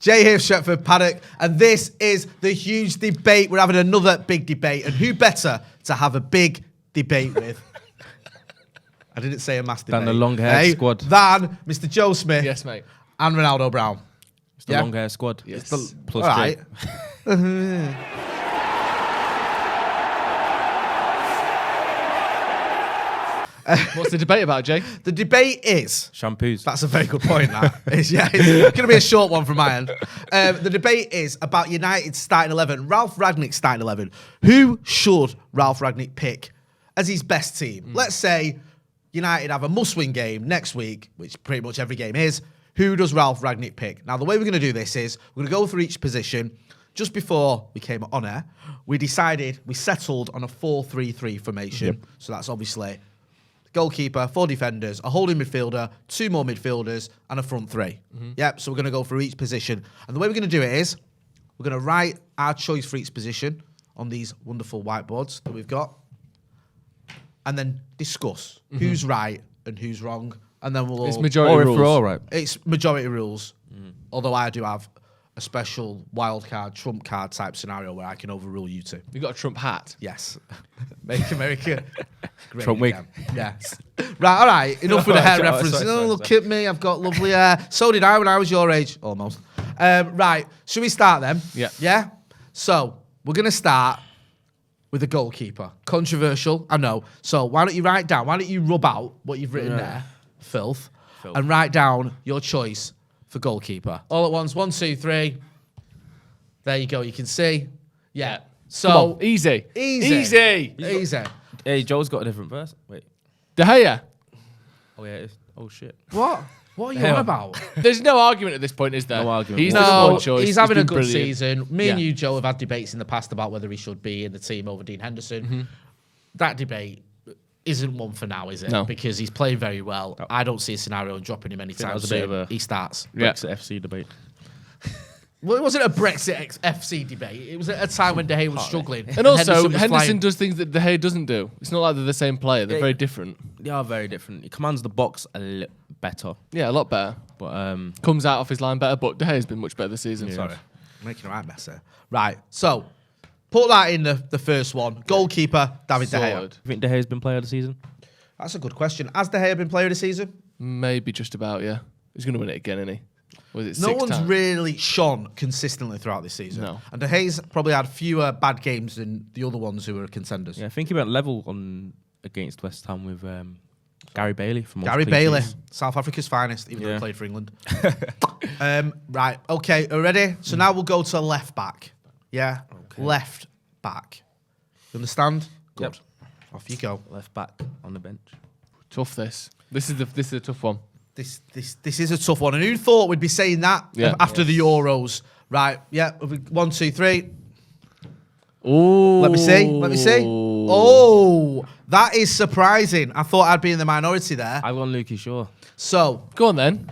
Jay here, Stretford, Paddock, and this is the huge debate. We're having another big debate, and who better to have a big debate with? I didn't say a mass debate. Than the long-haired squad. Than Mr. Joe Smith. Yes, mate. And Ronaldo Brown. It's the long-haired squad. Yes. Plus all right. What's the debate about, Jay? The debate is... Shampoos. That's a very good point, that. It's going to be a short one from my end. The debate is about United's starting 11, Ralph Rangnick's starting 11. Who should Ralph Rangnick pick as his best team? Let's say United have a must-win game next week, which pretty much every game is. Who does Ralph Rangnick pick? Now, the way we're going to do this is we're going to go through each position. Just before we came on air, we settled on a 4-3-3 formation. Yep. So that's obviously... goalkeeper, 4 defenders, a holding midfielder, 2 more midfielders, and a front 3. Yep, so we're going to go through each position. And the way we're going to do it is, we're going to write our choice for each position on these wonderful whiteboards that we've got, and then discuss who's right and who's wrong. And then we'll It's majority rules. We're all right. It's majority rules, although I do have a special wild card, trump card type scenario where I can overrule you two. You got a Trump hat. Yes. Make America great Trump wig. again. Yes. Right, all right. Enough with the hair reference. Sorry. Look at me. I've got lovely hair. So did I when I was your age. Almost. Right. Should we start then? Yeah. Yeah? So, we're going to start with the goalkeeper. Controversial, I know. So, why don't you write down, why don't you rub out what you've written there, filth, and write down your choice for goalkeeper. All at once. 1, 2, 3. There you go. You can see. Yeah. So easy. Easy. Hey, Joe's got a different verse. Wait. De Gea. Oh, yeah, it is. Oh, shit. What? What are you on about? There's no argument at this point, is there? No argument. He's No, the one choice. he's having a been good brilliant. season. Me and Yeah. you, Joe, have had debates in the past about whether he should be in the team over Dean Henderson. That debate isn't one for now, is it? No. Because he's playing very well. I don't see a scenario of dropping him anytime that was a soon. bit of a- He starts. Yeah. Brexit FC debate. Well, it wasn't a Brexit FC debate. It was at a time when De Gea was struggling. And also, was Henderson flying. does things that De Gea doesn't do. It's not like they're the same player. They're very different. They are very different. He commands the box a little better. Yeah, a lot better. But Comes out off his line better, but De Gea's been much better this season. Sorry. I'm making a right mess here. Right. So, put that in the first one. Goalkeeper, David De Gea. Solid. you think De Gea's been player of the season? That's a good question. Has De Gea been player of the season? Maybe just about, yeah. He's going to win it again, isn't he? Was it No six one's times? really shone consistently throughout this season. No. And De Gea's probably had fewer bad games than the other ones who were contenders. Yeah, I think he went level against West Ham with Gary Bailey from Gary Bailey, South Africa's finest, even though he Yeah. played for England. Right, okay, are you ready? So now we'll go to left back. Yeah? Okay. Left back. You understand? Good. Yep. Off you go. Left back on the bench. Tough, this. This is a tough one. This is a tough one. And who thought we'd be saying that after the Euros? Right, yeah. 1, 2, 3. Ooh. Let me see. Oh, that is surprising. I thought I'd be in the minority there. I've gone Lukey Shaw. So, Go on then.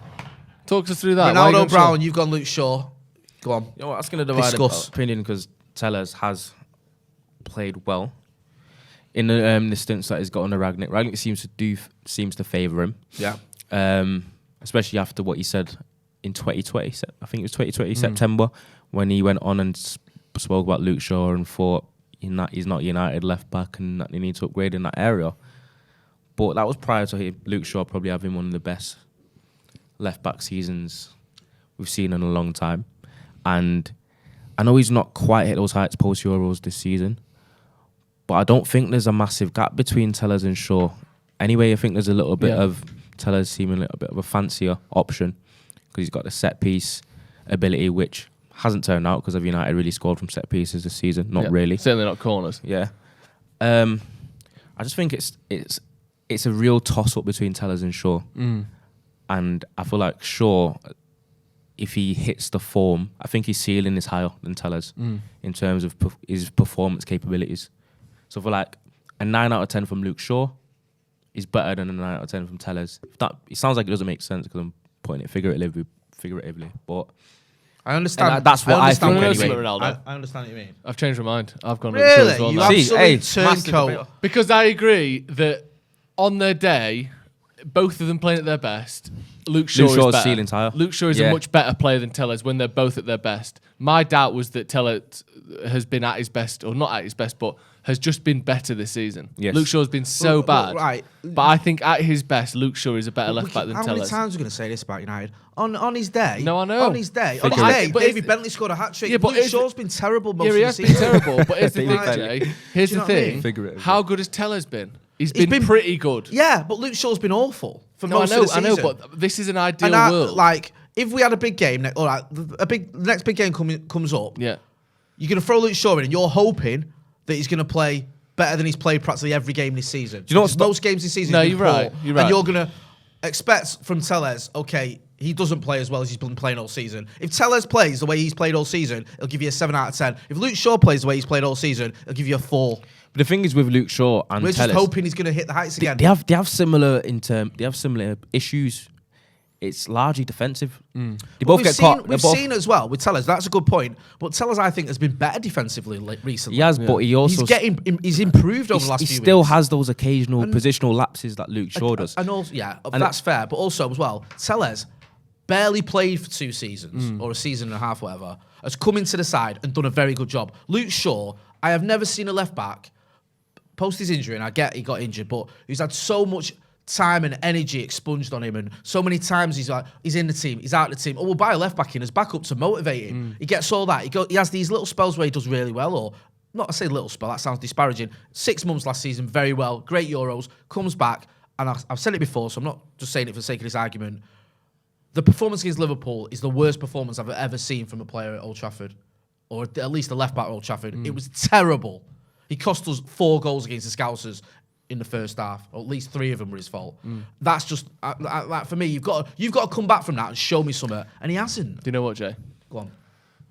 Talk us through that. Why are you Ronaldo going Brown, Shaw? you've gone Luke Shaw. Go on. You know what? That's going to divide Discuss. opinion because Tellers has played well in the stints that he's got under Rangnick. Rangnick seems to favour him. Yeah. Especially after what he said in 2020. I think it was 2020 September when he went on and spoke about Luke Shaw and thought he's not United left back and that he needs to upgrade in that area. But that was prior to Luke Shaw probably having one of the best left back seasons we've seen in a long time. And I know he's not quite hit those heights post Euros this season, but I don't think there's a massive gap between Tellers and Shaw. Anyway, I think there's a little bit of Tellers seeming a little bit of a fancier option because he's got the set piece ability, which hasn't turned out because United really scored from set pieces this season. Not really. Certainly not corners. Yeah. I just think it's a real toss up between Tellers and Shaw. And I feel like Shaw, if he hits the form, I think his ceiling is higher than Tellers in terms of his performance capabilities. So for like a 9 out of 10 from Luke Shaw is better than a 9 out of 10 from Tellers. It sounds like it doesn't make sense because I'm putting it figuratively, but I understand. that's what I think anyway. I understand what you mean. I've changed my mind. I've gone Luke Shaw Really? as well You now. absolute massive turncoat. debate. Because I agree that on their day, both of them playing at their best, Luke Shaw is Shaw's better. ceiling's higher. Luke Shaw is a much better player than Tellez when they're both at their best. My doubt was that Tellez has been at his best, or not at his best, but has just been better this season. Yes. Luke Shaw's been so bad. Right. But I think at his best, Luke Shaw is a better left back than How many Tellez. times are we going to say this about United? On his day. No, I know. On his day. But David Bentley scored a hat trick. Yeah, but Luke Shaw's been terrible most Yeah, of he the has season. been terrible. But here's the thing, David Jay. Here's Do you the know what I mean? thing. Figure it How out. good has Tellez been? He's been pretty good. Yeah, but Luke Shaw's been awful for No, most of the I season. know, but this is an ideal and world. like, if we had a big game, all right, the next big game comes up, Yeah. you're going to throw Luke Shaw in, and you're hoping that he's going to play better than he's played practically every game this season. Do you know what's most games this season? No, he's been you're right, poor, you're right. And you're going to expect from Tellez, okay, he doesn't play as well as he's been playing all season. If Tellez plays the way he's played all season, it'll give you a 7 out of 10. If Luke Shaw plays the way he's played all season, it'll give you a 4. But the thing is with Luke Shaw and We're just Tellez, hoping he's going to hit the heights again. they have similar issues. It's largely defensive. They But both get caught. We've seen as well with Tellez. That's a good point. But Tellez, I think, has been better defensively recently. He has, but he also He's improved over the last he few still weeks. has those occasional positional lapses that Luke Shaw does. And also, that's fair. But also as well, Tellez barely played for 2 seasons or a season and a half, whatever. Has come into the side and done a very good job. Luke Shaw, I have never seen a left back post his injury, and I get he got injured, but he's had so much time and energy expunged on him, and so many times he's in the team, he's out of the team. Oh, we'll buy a left back in as backup to motivate him. He gets all that. He has these little spells where he does really well, or not to say little spell, that sounds disparaging. 6 months last season, very well, great Euros, comes back, and I've said it before, so I'm not just saying it for the sake of this argument. The performance against Liverpool is the worst performance I've ever seen from a player at Old Trafford, or at least a left back at Old Trafford. It was terrible. He cost us 4 goals against the Scousers in the first half, or at least 3 of them were his fault. That's just for me. You've got to come back from that and show me something, and he hasn't. Do you know what, Jay? Go on.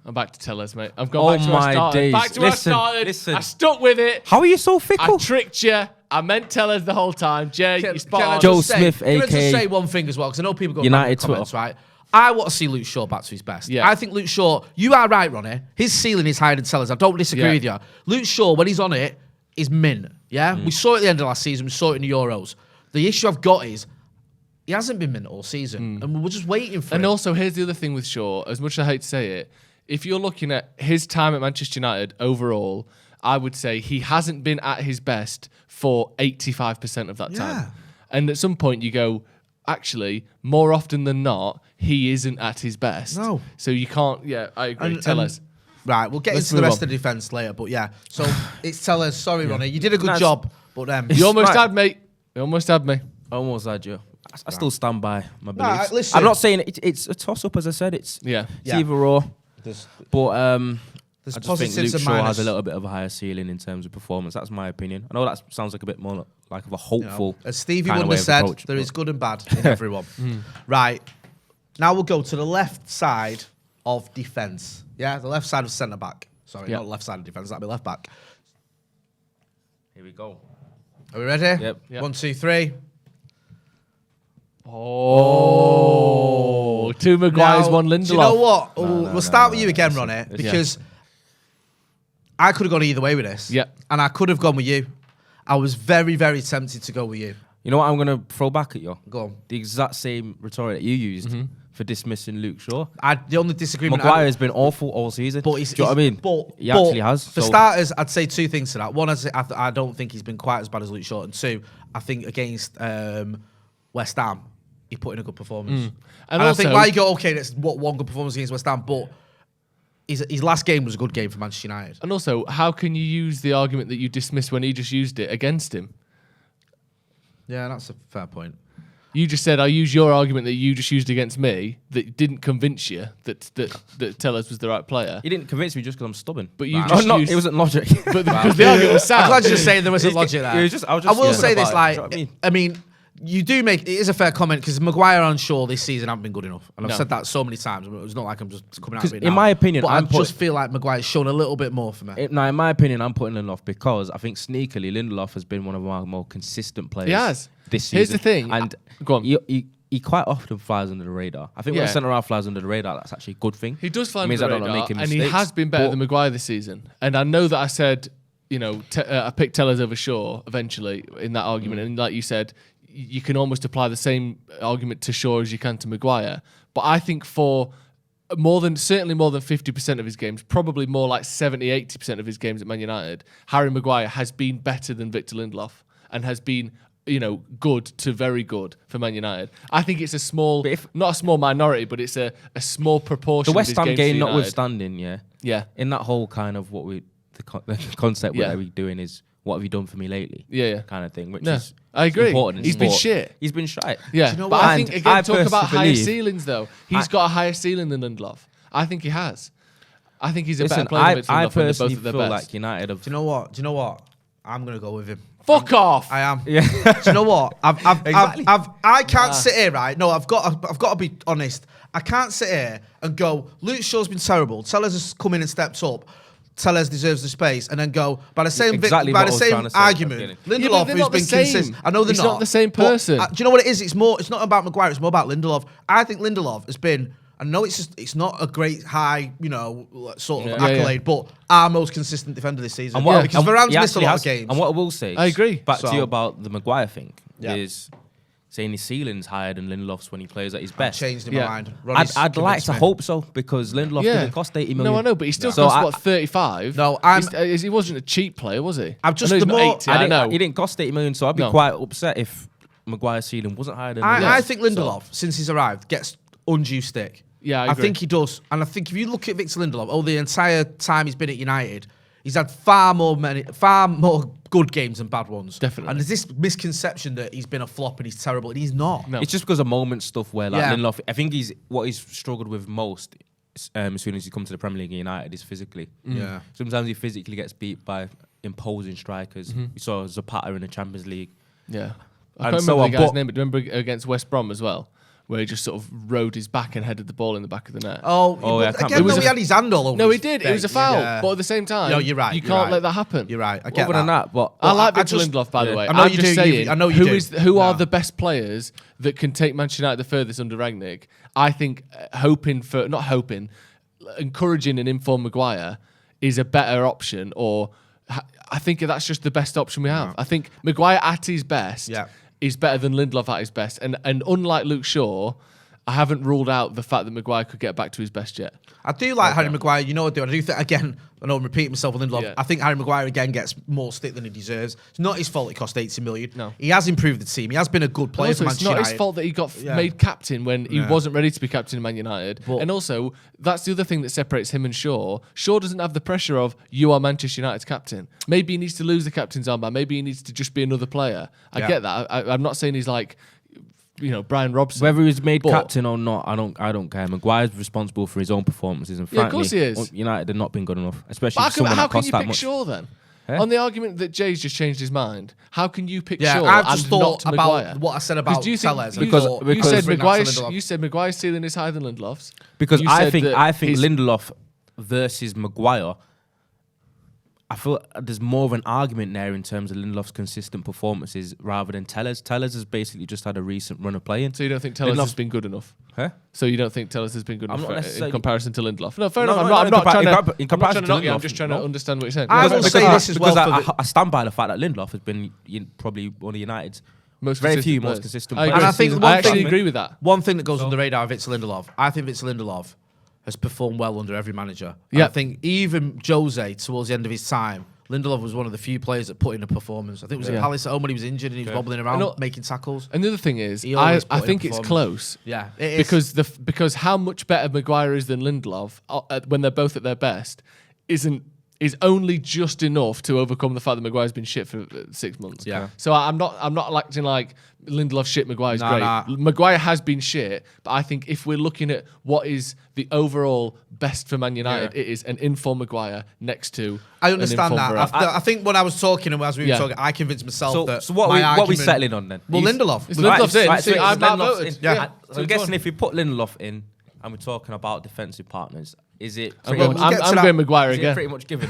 I'm back to Tellez, mate. I've gone back to where I my started. days. Back to where I started. Listen. I stuck with it. How are you so fickle? I tricked you. I meant Tellez the whole time. Jay, you're spot on. Joe Smith, can I just aka say one thing as well, because I know people go United United comments, right? I want to see Luke Shaw back to his best. Yeah. I think Luke Shaw, you are right, Ronnie. His ceiling is higher than Tellez. I don't disagree with you. Luke Shaw, when he's on it, is mint. Yeah? We saw it at the end of last season. We saw it in the Euros. The issue I've got is he hasn't been mint all season. And we're just waiting for And it. also, here's the other thing with Shaw. As much as I hate to say it, if you're looking at his time at Manchester United overall, I would say he hasn't been at his best for 85% of that Yeah. time. And at some point you go, actually, more often than not, he isn't at his best. No. So you can't, I agree. Tell us. Right, we'll get Let's into the move rest on. of the defence later. But yeah, so it's Tellez. Sorry, Ronnie. You did a good job. But You almost right. had me. You almost had me. Almost had you. I still stand by my beliefs. listen. I'm not saying it's a toss up, as I said. It's Yeah. either or. There's But I there's just think positives Luke and Shaw has minuses. a little bit of a higher ceiling in terms of performance. That's my opinion. I know that sounds like a bit more like of a hopeful. As Stevie kind of Wonder way of said, approach, there but- is good and bad in everyone. Right. Now we'll go to the left side of defence. Yeah, the left side of centre back. Sorry, Yep. not left side of defence. That'd be left back. Here we go. Are we ready? Yep. 1, 2, 3. Oh. 2 Maguires, 1 Lindelof. Do you know what? no, we'll start with you no, again, listen, Ronnie, listen. because I could have gone either way with this. Yeah. And I could have gone with you. I was very, very tempted to go with you. You know what I'm going to throw back at you? Go on. The exact same rhetoric that you used for dismissing Luke Shaw. The only disagreement Maguire has been awful all season. But Do you know what I mean? He actually has. For So- starters, I'd say 2 things to that. One, I don't think he's been quite as bad as Luke Shaw. And 2, I think against West Ham, he put in a good performance. And I think also- why you go, okay, that's one good performance against West Ham, but his last game was a good game for Manchester United. And also, how can you use the argument that you dismissed when he just used it against him? Yeah, that's a fair point. You just said, I use your argument that you just used against me that didn't convince you that Tellez was the right player. He didn't convince me just because I'm stubborn. But you No, just no, used- it wasn't logic. But because the argument was I'm sound. glad you're saying there was a logic there. I was just I will yeah, say this, about it. like, Do you know what I mean? I mean, you do make it is a fair comment because Maguire and Shaw this season haven't been good enough, and I've No. said that so many times. It's not like I'm just coming out of it in now. my opinion, but I'm I just feel like Maguire's shown a little bit more for me. Now, in my opinion, I'm putting Lindelof because I think sneakily Lindelof has been one of our more consistent players. He has. This season. Here's the thing. and Go on. He quite often flies under the radar. I think when Yeah. a centre half flies under the radar, that's actually a good thing. He does fly It means under I the don't radar, make and he mistakes, has been better but- than Maguire this season. And I know that I said, I picked Tellez over Shaw eventually in that argument. And like you said, you can almost apply the same argument to Shaw as you can to Maguire. But I think for certainly more than 50% of his games, probably more like 70-80% of his games at Man United, Harry Maguire has been better than Victor Lindelof and has been, good to very good for Man United. I think it's not a small minority, but it's a small proportion. The West of his Ham games game for notwithstanding, yeah, in that whole kind of the concept what we're doing is what have you done for me lately? Yeah. Kind of thing, which is I agree. important. He's been shit. He's been shite. Yeah, Do you know but what? I think And again, I talk about personally higher believe- ceilings though. He's got a higher ceiling than Lindelof. I think he has. I think he's a Listen, better player than I Lindelof when they're personally both at their feel best. like United have. Do you know what? I'm gonna go with him. Fuck off. I am. Yeah. Do you know what? Exactly. I can't sit here, right? No, I've got to be honest. I can't sit here and go, Luke Shaw's been terrible. Tellez has come in and stepped up. Tellez deserves the space, and then go by the same Exactly by what the I was same trying to say argument. at the beginning. Lindelof, they're who's not the been same. consistent. I know they're He's not. not the same but, person. do you know what it is? It's not about Maguire. It's more about Lindelof. I think Lindelof has been. I know it's not a great high, sort of accolade, but our most consistent defender this season. Because Varane's missed a lot of games. And what I will say, I agree. Back to you about the Maguire thing Yeah. is saying his ceiling's higher than Lindelof's when he plays at his best. Changed in Yeah. my mind. Ronnie's I'd like convinced to me. hope so because Lindelof didn't cost 80 million. No, I know, but he still So cost 35. No, he wasn't a cheap player, was he? I'm just I know he's the not more- 80, I I didn't, know. he didn't cost 80 million, so I'd be No. quite upset if Maguire's ceiling wasn't higher than I Lindelof's. think Lindelof, since he's arrived, gets undue stick. Yeah, I I agree. think he does. And I think if you look at Victor Lindelof, the entire time he's been at United, he's had far more good games than bad ones. Definitely. And there's this misconception that he's been a flop and he's terrible, and he's not. No. It's just because of moment stuff where Yeah. Lindelof, I think what he's struggled with most as soon as he comes to the Premier League and United is physically. Yeah. Sometimes he physically gets beat by imposing strikers. We saw Zapata in the Champions League. Yeah. I And can't so remember on, the guy's but- name, but remember against West Brom as well, where he just sort of rode his back and headed the ball in the back of the net. Oh, yeah, I but can't again, remember. he had his hand all over No, he his did. It face. was a foul. Yeah. But at the same time, No, you're right. you you're can't right. let that happen. You're right. I get Other that. than that, but I like I Victor just- Lindelof, by the yeah. way. I know I'm you just do, saying, I know you do. who are No. the best players that can take Manchester United the furthest under Rangnick? I think encouraging an informed Maguire is a better option, or I think that's just the best option we have. I think Maguire at his best is better than Lindelof at his best. And unlike Luke Shaw, I haven't ruled out the fact that Maguire could get back to his best yet. I do like Harry Maguire. You know what I do? I do think, again, I know I'm repeating myself on Lindelof. Yeah. I think Harry Maguire, again, gets more stick than he deserves. It's not his fault it cost 80 million. No. He has improved the team. He has been a good player Also, for it's Manchester not his United. fault that he got Yeah. made captain when he Yeah. wasn't ready to be captain of Man United. But- And also, that's the other thing that separates him and Shaw. Shaw doesn't have the pressure of, you are Manchester United's captain. Maybe he needs to lose the captain's armband. Maybe he needs to just be another player. I Yeah. get that. I'm not saying he's like, Brian Robson. whether he's made But- captain or not, I don't care. Maguire's responsible for his own performances, and Yeah, of frankly, course he is. United have not been good enough, especially But for someone how that can costs you that pick much. Shaw then? Eh? On the argument that Jay's just changed his mind, how can you pick Yeah, Shaw I've just and thought not about Maguire? what I said about do you think, Tellez. you, Because- you because- said Maguire's Maguire's ceiling is higher than Lindelof's. Because You I said think that his- Lindelof versus Maguire, I feel there's more of an argument there in terms of Lindelof's consistent performances rather than Tellez. Tellez has basically just had a recent run of playing. So you don't think Tellez Lindelof- has been good enough? Huh? So you don't think Tellez has been good I'm enough not in necessarily- comparison to Lindelof? No, fair No, enough. no, I'm in not trying to. in I'm not trying comparison to to knock you. I'm Lindelof, just trying no. to understand what you're saying. I will Because- say because this as well. because for the- I stand by the fact that Lindelof has been probably one of United's most very consistent few most players. consistent I players. agree. And I think I one actually thing- agree with that. One thing that goes on the radar of Victor Lindelof, I think Victor Lindelof has performed well under every manager. Yeah. I think even Jose, towards the end of his time, Lindelof was one of the few players that put in a performance. I think it was at Yeah. Palace at home when he was injured and he was wobbling around, I know- making tackles. And the other thing is, He I always put in a think it's performance. close. Yeah, it is. Because how much better Maguire is than Lindelof when they're both at their best is only just enough to overcome the fact that Maguire's been shit for 6 months. Yeah. So I'm not acting like Lindelof shit, Maguire's Nah, great. nah. Maguire has been shit, but I think if we're looking at what is the overall best for Man United, Yeah. it is an informed Maguire next to. I an understand informed that. Varane. I think when I was talking and as we were Yeah. talking, I convinced myself that So what my we argument, settling on then? Well, He's- Lindelof. It's Right, Lindelof's in. Right, so See, I've now Lindelof's voted. in. Yeah. So I'm guessing if we put Lindelof in and we're talking about defensive partners, is it I'm pretty going, much, we'll get to I'm that. going Maguire is it again. pretty much given?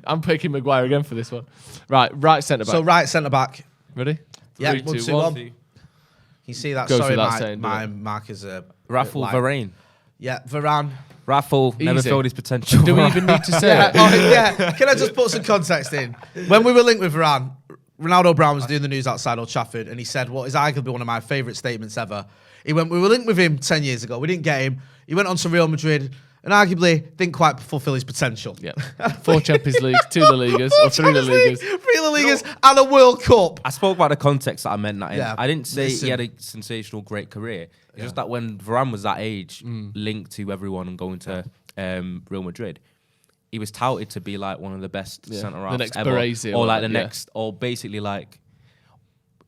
I'm picking Maguire again for this one. Right centre back. So right centre back. Ready? Yeah, 3, 1, 2, 2, 1. 1. You see that? Goes Sorry, without saying, my doesn't mark is a Rafael like- Varane. Yeah, Varane. Rafael never Easy. filled his potential. Do we even need to say Yeah, it? oh, yeah. Can I just put some context in? When we were linked with Varane, Ronaldo Brown was doing the news outside Old Trafford, and he said what is arguably one of my favourite statements ever. He went, we were linked with him 10 years ago. We didn't get him. He went on to Real Madrid and arguably didn't quite fulfill his potential. Yeah. 4 Champions Leagues, 2 La Ligas, or 3 La Ligas. 3 La Ligas and a World Cup. I spoke about the context that I meant that in. Yeah, I didn't say listen. he had a sensational, great career. It's just that when Varane was that age, linked to everyone and going to Real Madrid, he was touted to be like one of the best centre halves the next ever, Baresi or like the next, or basically like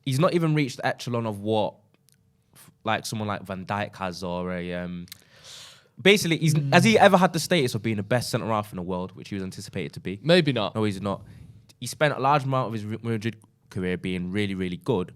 he's not even reached the echelon of what like someone like Van Dijk has, or a basically has he ever had the status of being the best centre half in the world, which he was anticipated to be? Maybe not. No, he's not. He spent a large amount of his Real Madrid career being really, really good,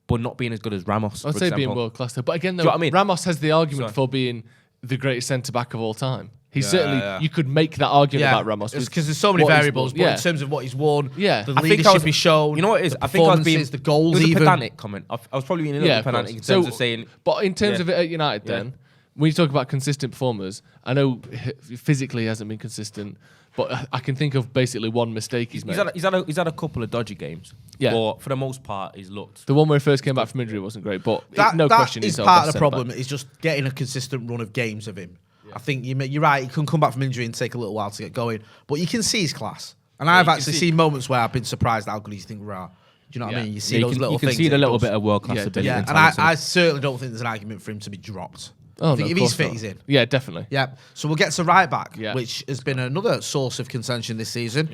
but not being as good as Ramos. I'd for say example. being world class though. But again, though, Do you know what I mean? Ramos has the argument Sorry. for being the greatest centre back of all time. He's certainly you could make that argument about Ramos because there's so many what he's variables. won. But in terms of what he's won, Yeah. the I think leadership he's shown, You know what it is? the I think I was being performances, the goals, it was even. a pedantic comment. I was probably being a little bit of pedantic in course. terms of saying. But in terms Yeah. of it at United, then when you talk about consistent performers, I know physically he hasn't been consistent, but I can think of basically one mistake he's made. He's had a couple of dodgy games. Yeah. But for the most part, he's looked. The one where he first came back from injury wasn't great, but That no question is he's our part best of the centre-back. problem. Is just getting a consistent run of games of him. I think you're right. He can come back from injury and take a little while to get going, but you can see his class. And I've you can actually see- seen moments where I've been surprised how good he's think raw. Do you know what I mean? You see those little you can things. see the that he little does. bit of world class Yeah, ability. Yeah, and and talent. I certainly don't think there's an argument for him to be dropped. Oh, I think no, if of he's course fit, not. he's in. Yeah, definitely. Yeah. So we'll get to right back, Yeah. which has been another source of contention this season.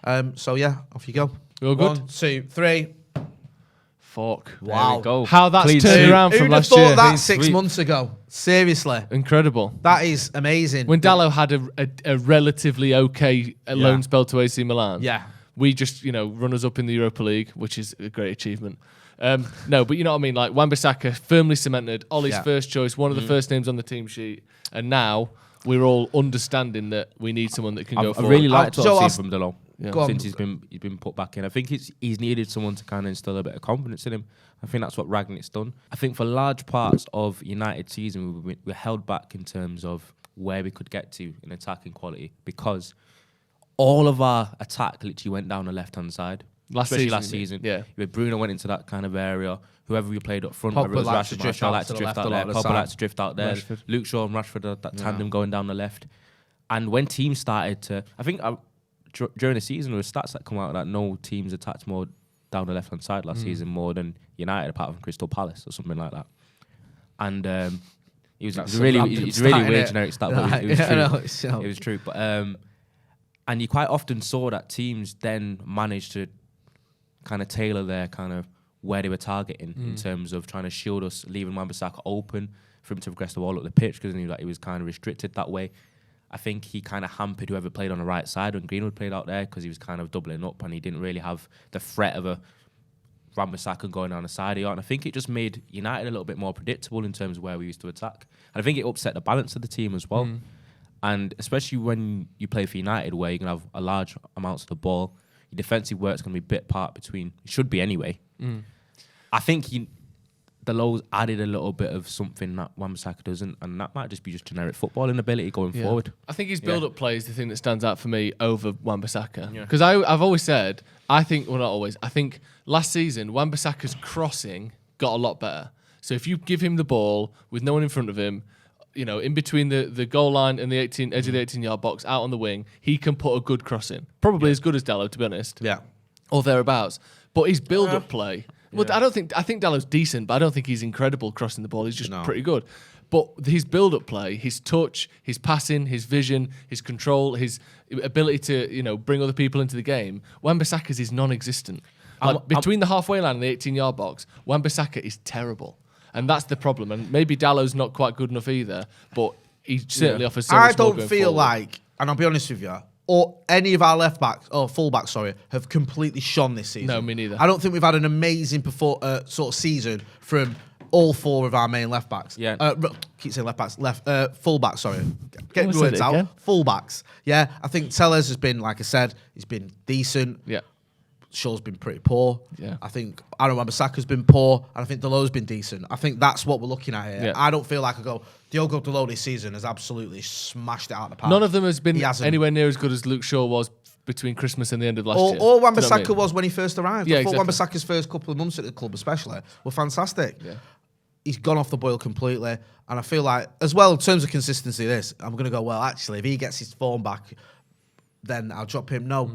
Yep. So yeah, off you go. We all good? 1, 2, 3. Fuck. Wow. There we go. How that's Clean turned sweep. around Who'd from have last thought year. that Clean 6 sweep. months ago? Seriously, Incredible. that is amazing. When Dallo had a relatively okay loan spell to AC Milan, Yeah. we just, runners up in the Europa League, which is a great achievement. No, but you know what I mean? Like Wan-Bissaka, firmly cemented, Ollie's Yeah. first choice, one of the first names on the team sheet. And now we're all understanding that we need someone that can go I forward. really liked what Joe, I've I'll- seen from Delon Go on. since he's been put back in. I think he's needed someone to kind of instill a bit of confidence in him. I think that's what Ragnick's done. I think for large parts of United season, we were held back in terms of where we could get to in attacking quality because all of our attack literally went down the left-hand side. Especially last season. Yeah. Where Bruno went into that kind of area. Whoever we played up front, Pogba whether it was likes to Rashford, drift Martial out liked to to the drift left out a there. lot of the Pogba time. likes to drift out there. Rashford. Luke Shaw and Rashford, that tandem going down the left. And when teams started to, I think during the season, there were stats that come out that no teams attacked more down the left-hand side last season more than United, apart from Crystal Palace or something like that. And it was That's really, a random it's really stat, weird innit? generic stat, but it was Yeah, true. I know, it's, It was true. But and you quite often saw that teams then managed to kind of tailor their kind of where they were targeting in terms of trying to shield us, leaving Wan-Bissaka open for him to progress the ball up the pitch because he knew that he was kind of restricted that way. I think he kind of hampered whoever played on the right side when Greenwood played out there because he was kind of doubling up and he didn't really have the threat of a Wan-Bissaka going down the side of it. And I think it just made United a little bit more predictable in terms of where we used to attack. And I think it upset the balance of the team as well. And especially when you play for United where you're going to have a large amounts of the ball, your defensive work's going to be bit part between, it should be anyway. I think the lows added a little bit of something that Wan-Bissaka doesn't, and that might just be just generic footballing ability going forward. I think his build-up play is the thing that stands out for me over Wan-Bissaka. Because I've always said, I think last season, Wan-Bissaka's crossing got a lot better. So if you give him the ball with no one in front of him, in between the goal line and the edge of the 18-yard box, out on the wing, he can put a good cross in. Probably as good as Dallo, to be honest. Yeah. Or thereabouts. But his build-up play... Well, I think Dallo's decent, but I don't think he's incredible crossing the ball. He's just pretty good. But his build-up play, his touch, his passing, his vision, his control, his ability to, bring other people into the game, Wan-Bissaka's is non-existent. Between the halfway line and the 18-yard box, Wan-Bissaka is terrible. And that's the problem. And maybe Dallo's not quite good enough either, but he certainly offers so much more I don't going feel forward. like, and I'll be honest with you, or any of our fullbacks, have completely shone this season. No, me neither. I don't think we've had an amazing sort of season from all four of our main left backs. Yeah. Keep saying left backs. Fullbacks, sorry. Get Almost the words said it out. again. Fullbacks. Yeah. I think Tellez has been, like I said, he's been decent. Yeah. Shaw's been pretty poor. Yeah. I think Aaron Wan-Bissaka's been poor, and I think Delow's been decent. I think that's what we're looking at here. Yeah. I don't feel like Diogo Dalot this season has absolutely smashed it out of the park. None of them has been He hasn't. anywhere near as good as Luke Shaw was between Christmas and the end of last Or year. Do you know what I Wan-Bissaka mean? was when he first arrived. Yeah, I thought exactly. Wan-Bissaka's first couple of months at the club especially were fantastic. Yeah. He's gone off the boil completely. And I feel like, as well, in terms of consistency, I'm going to go, well, actually, if he gets his form back, then I'll drop him. No.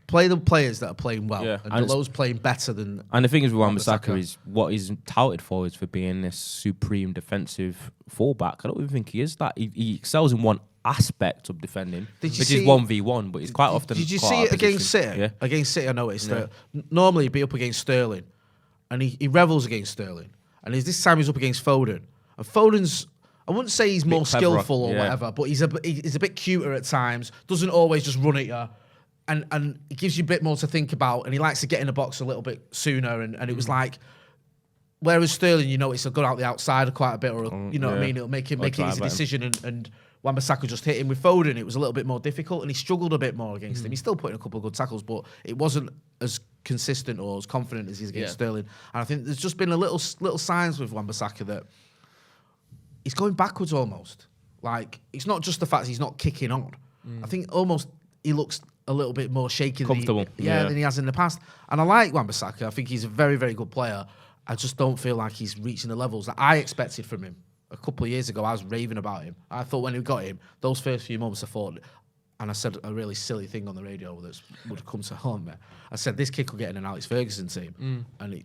Play the players that are playing well. Yeah. And those playing better than... And the thing is with Wan-Bissaka. Wan-Bissaka is what he's touted for is for being this supreme defensive fullback. I don't even think he is that. He excels in one aspect of defending, which is 1v1, but he's quite often... Did you caught see out it of against position. City? Yeah. Against City, I noticed that normally he'd be up against Sterling, and he revels against Sterling. And this time he's up against Foden. And Foden's... I wouldn't say he's more cleverer, skillful or whatever, but he's a bit cuter at times, doesn't always just run at you. And it gives you a bit more to think about, and he likes to get in the box a little bit sooner. And it was like, whereas Sterling, he'll go out the outside quite a bit, or you know what I mean, it'll make an easy decision. And Wan-Bissaka just hit him with Foden. It was a little bit more difficult, and he struggled a bit more against him. He's still putting a couple of good tackles, but it wasn't as consistent or as confident as he's against Sterling. And I think there's just been a little signs with Wan-Bissaka that he's going backwards almost. Like, it's not just the fact he's not kicking on. I think almost he looks a little bit more shaky Comfortable. than he has in the past. And I like Wan-Bissaka. I think he's a very, very good player. I just don't feel like he's reaching the levels that I expected from him. A couple of years ago, I was raving about him. I thought when we got him, those first few months, and I said a really silly thing on the radio that would come to haunt me. I said, this kid could get in an Alex Ferguson team. And,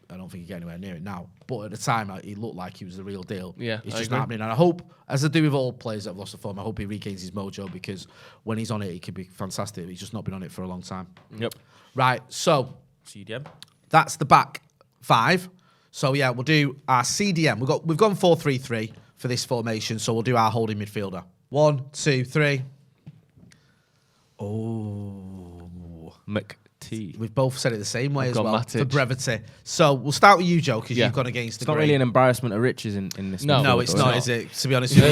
I don't think he'd get anywhere near it now. But at the time, he looked like he was the real deal. Yeah, it's I just agree. not happening. And I hope, as I do with all players that have lost the form, I hope he regains his mojo, because when he's on it, he could be fantastic. He's just not been on it for a long time. Yep. Right, so CDM. that's the back five. So yeah, we'll do our CDM. We've gone 4-3-3 for this formation, so we'll do our holding midfielder. 1, 2, 3. Oh, McT. we've both said it the same way I've as got well Matic. for brevity. So we'll start with you, Joe, because Yeah. you've gone against the It's not grain. really an embarrassment of riches in this. No. No, midfield, it's though, not, is is it? To be honest with you,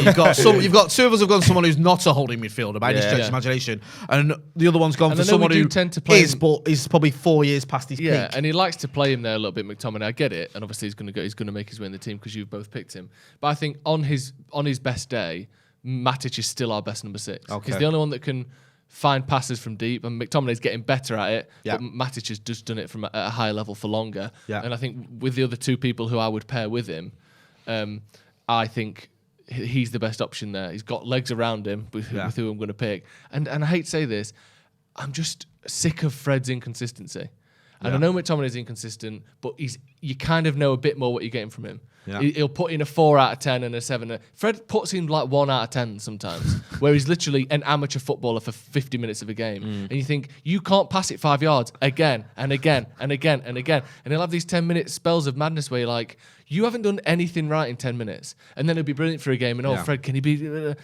you've got two of us have gone someone who's not a holding midfielder by any Yeah. stretch of Yeah. imagination, and the other one's gone And for I know we someone do who tend to play is, him- but is probably 4 years past his Yeah, peak. and he likes to play him there a little bit, McTominay. I get it, and obviously he's going to make his way in the team because you've both picked him. But I think on his best day, Matic is still our best number 6. Okay. He's the only one that can find passes from deep, and McTominay's getting better at it. Yeah. But Matic has just done it from a higher level for longer. Yeah. And I think with the other two people who I would pair with him, I think he's the best option there. He's got legs around him with who I'm going to pick. And I hate to say this, I'm just sick of Fred's inconsistency. And I know McTominay's inconsistent, but you kind of know a bit more what you're getting from him. Yeah. He'll put in a 4 out of 10 and a 7. Fred puts in like 1 out of 10 sometimes, where he's literally an amateur footballer for 50 minutes of a game. And you think, you can't pass it 5 yards again and again and again and again. And he'll have these 10-minute spells of madness where you're like, you haven't done anything right in 10 minutes. And then he'll be brilliant for a game. And, Fred, can he be...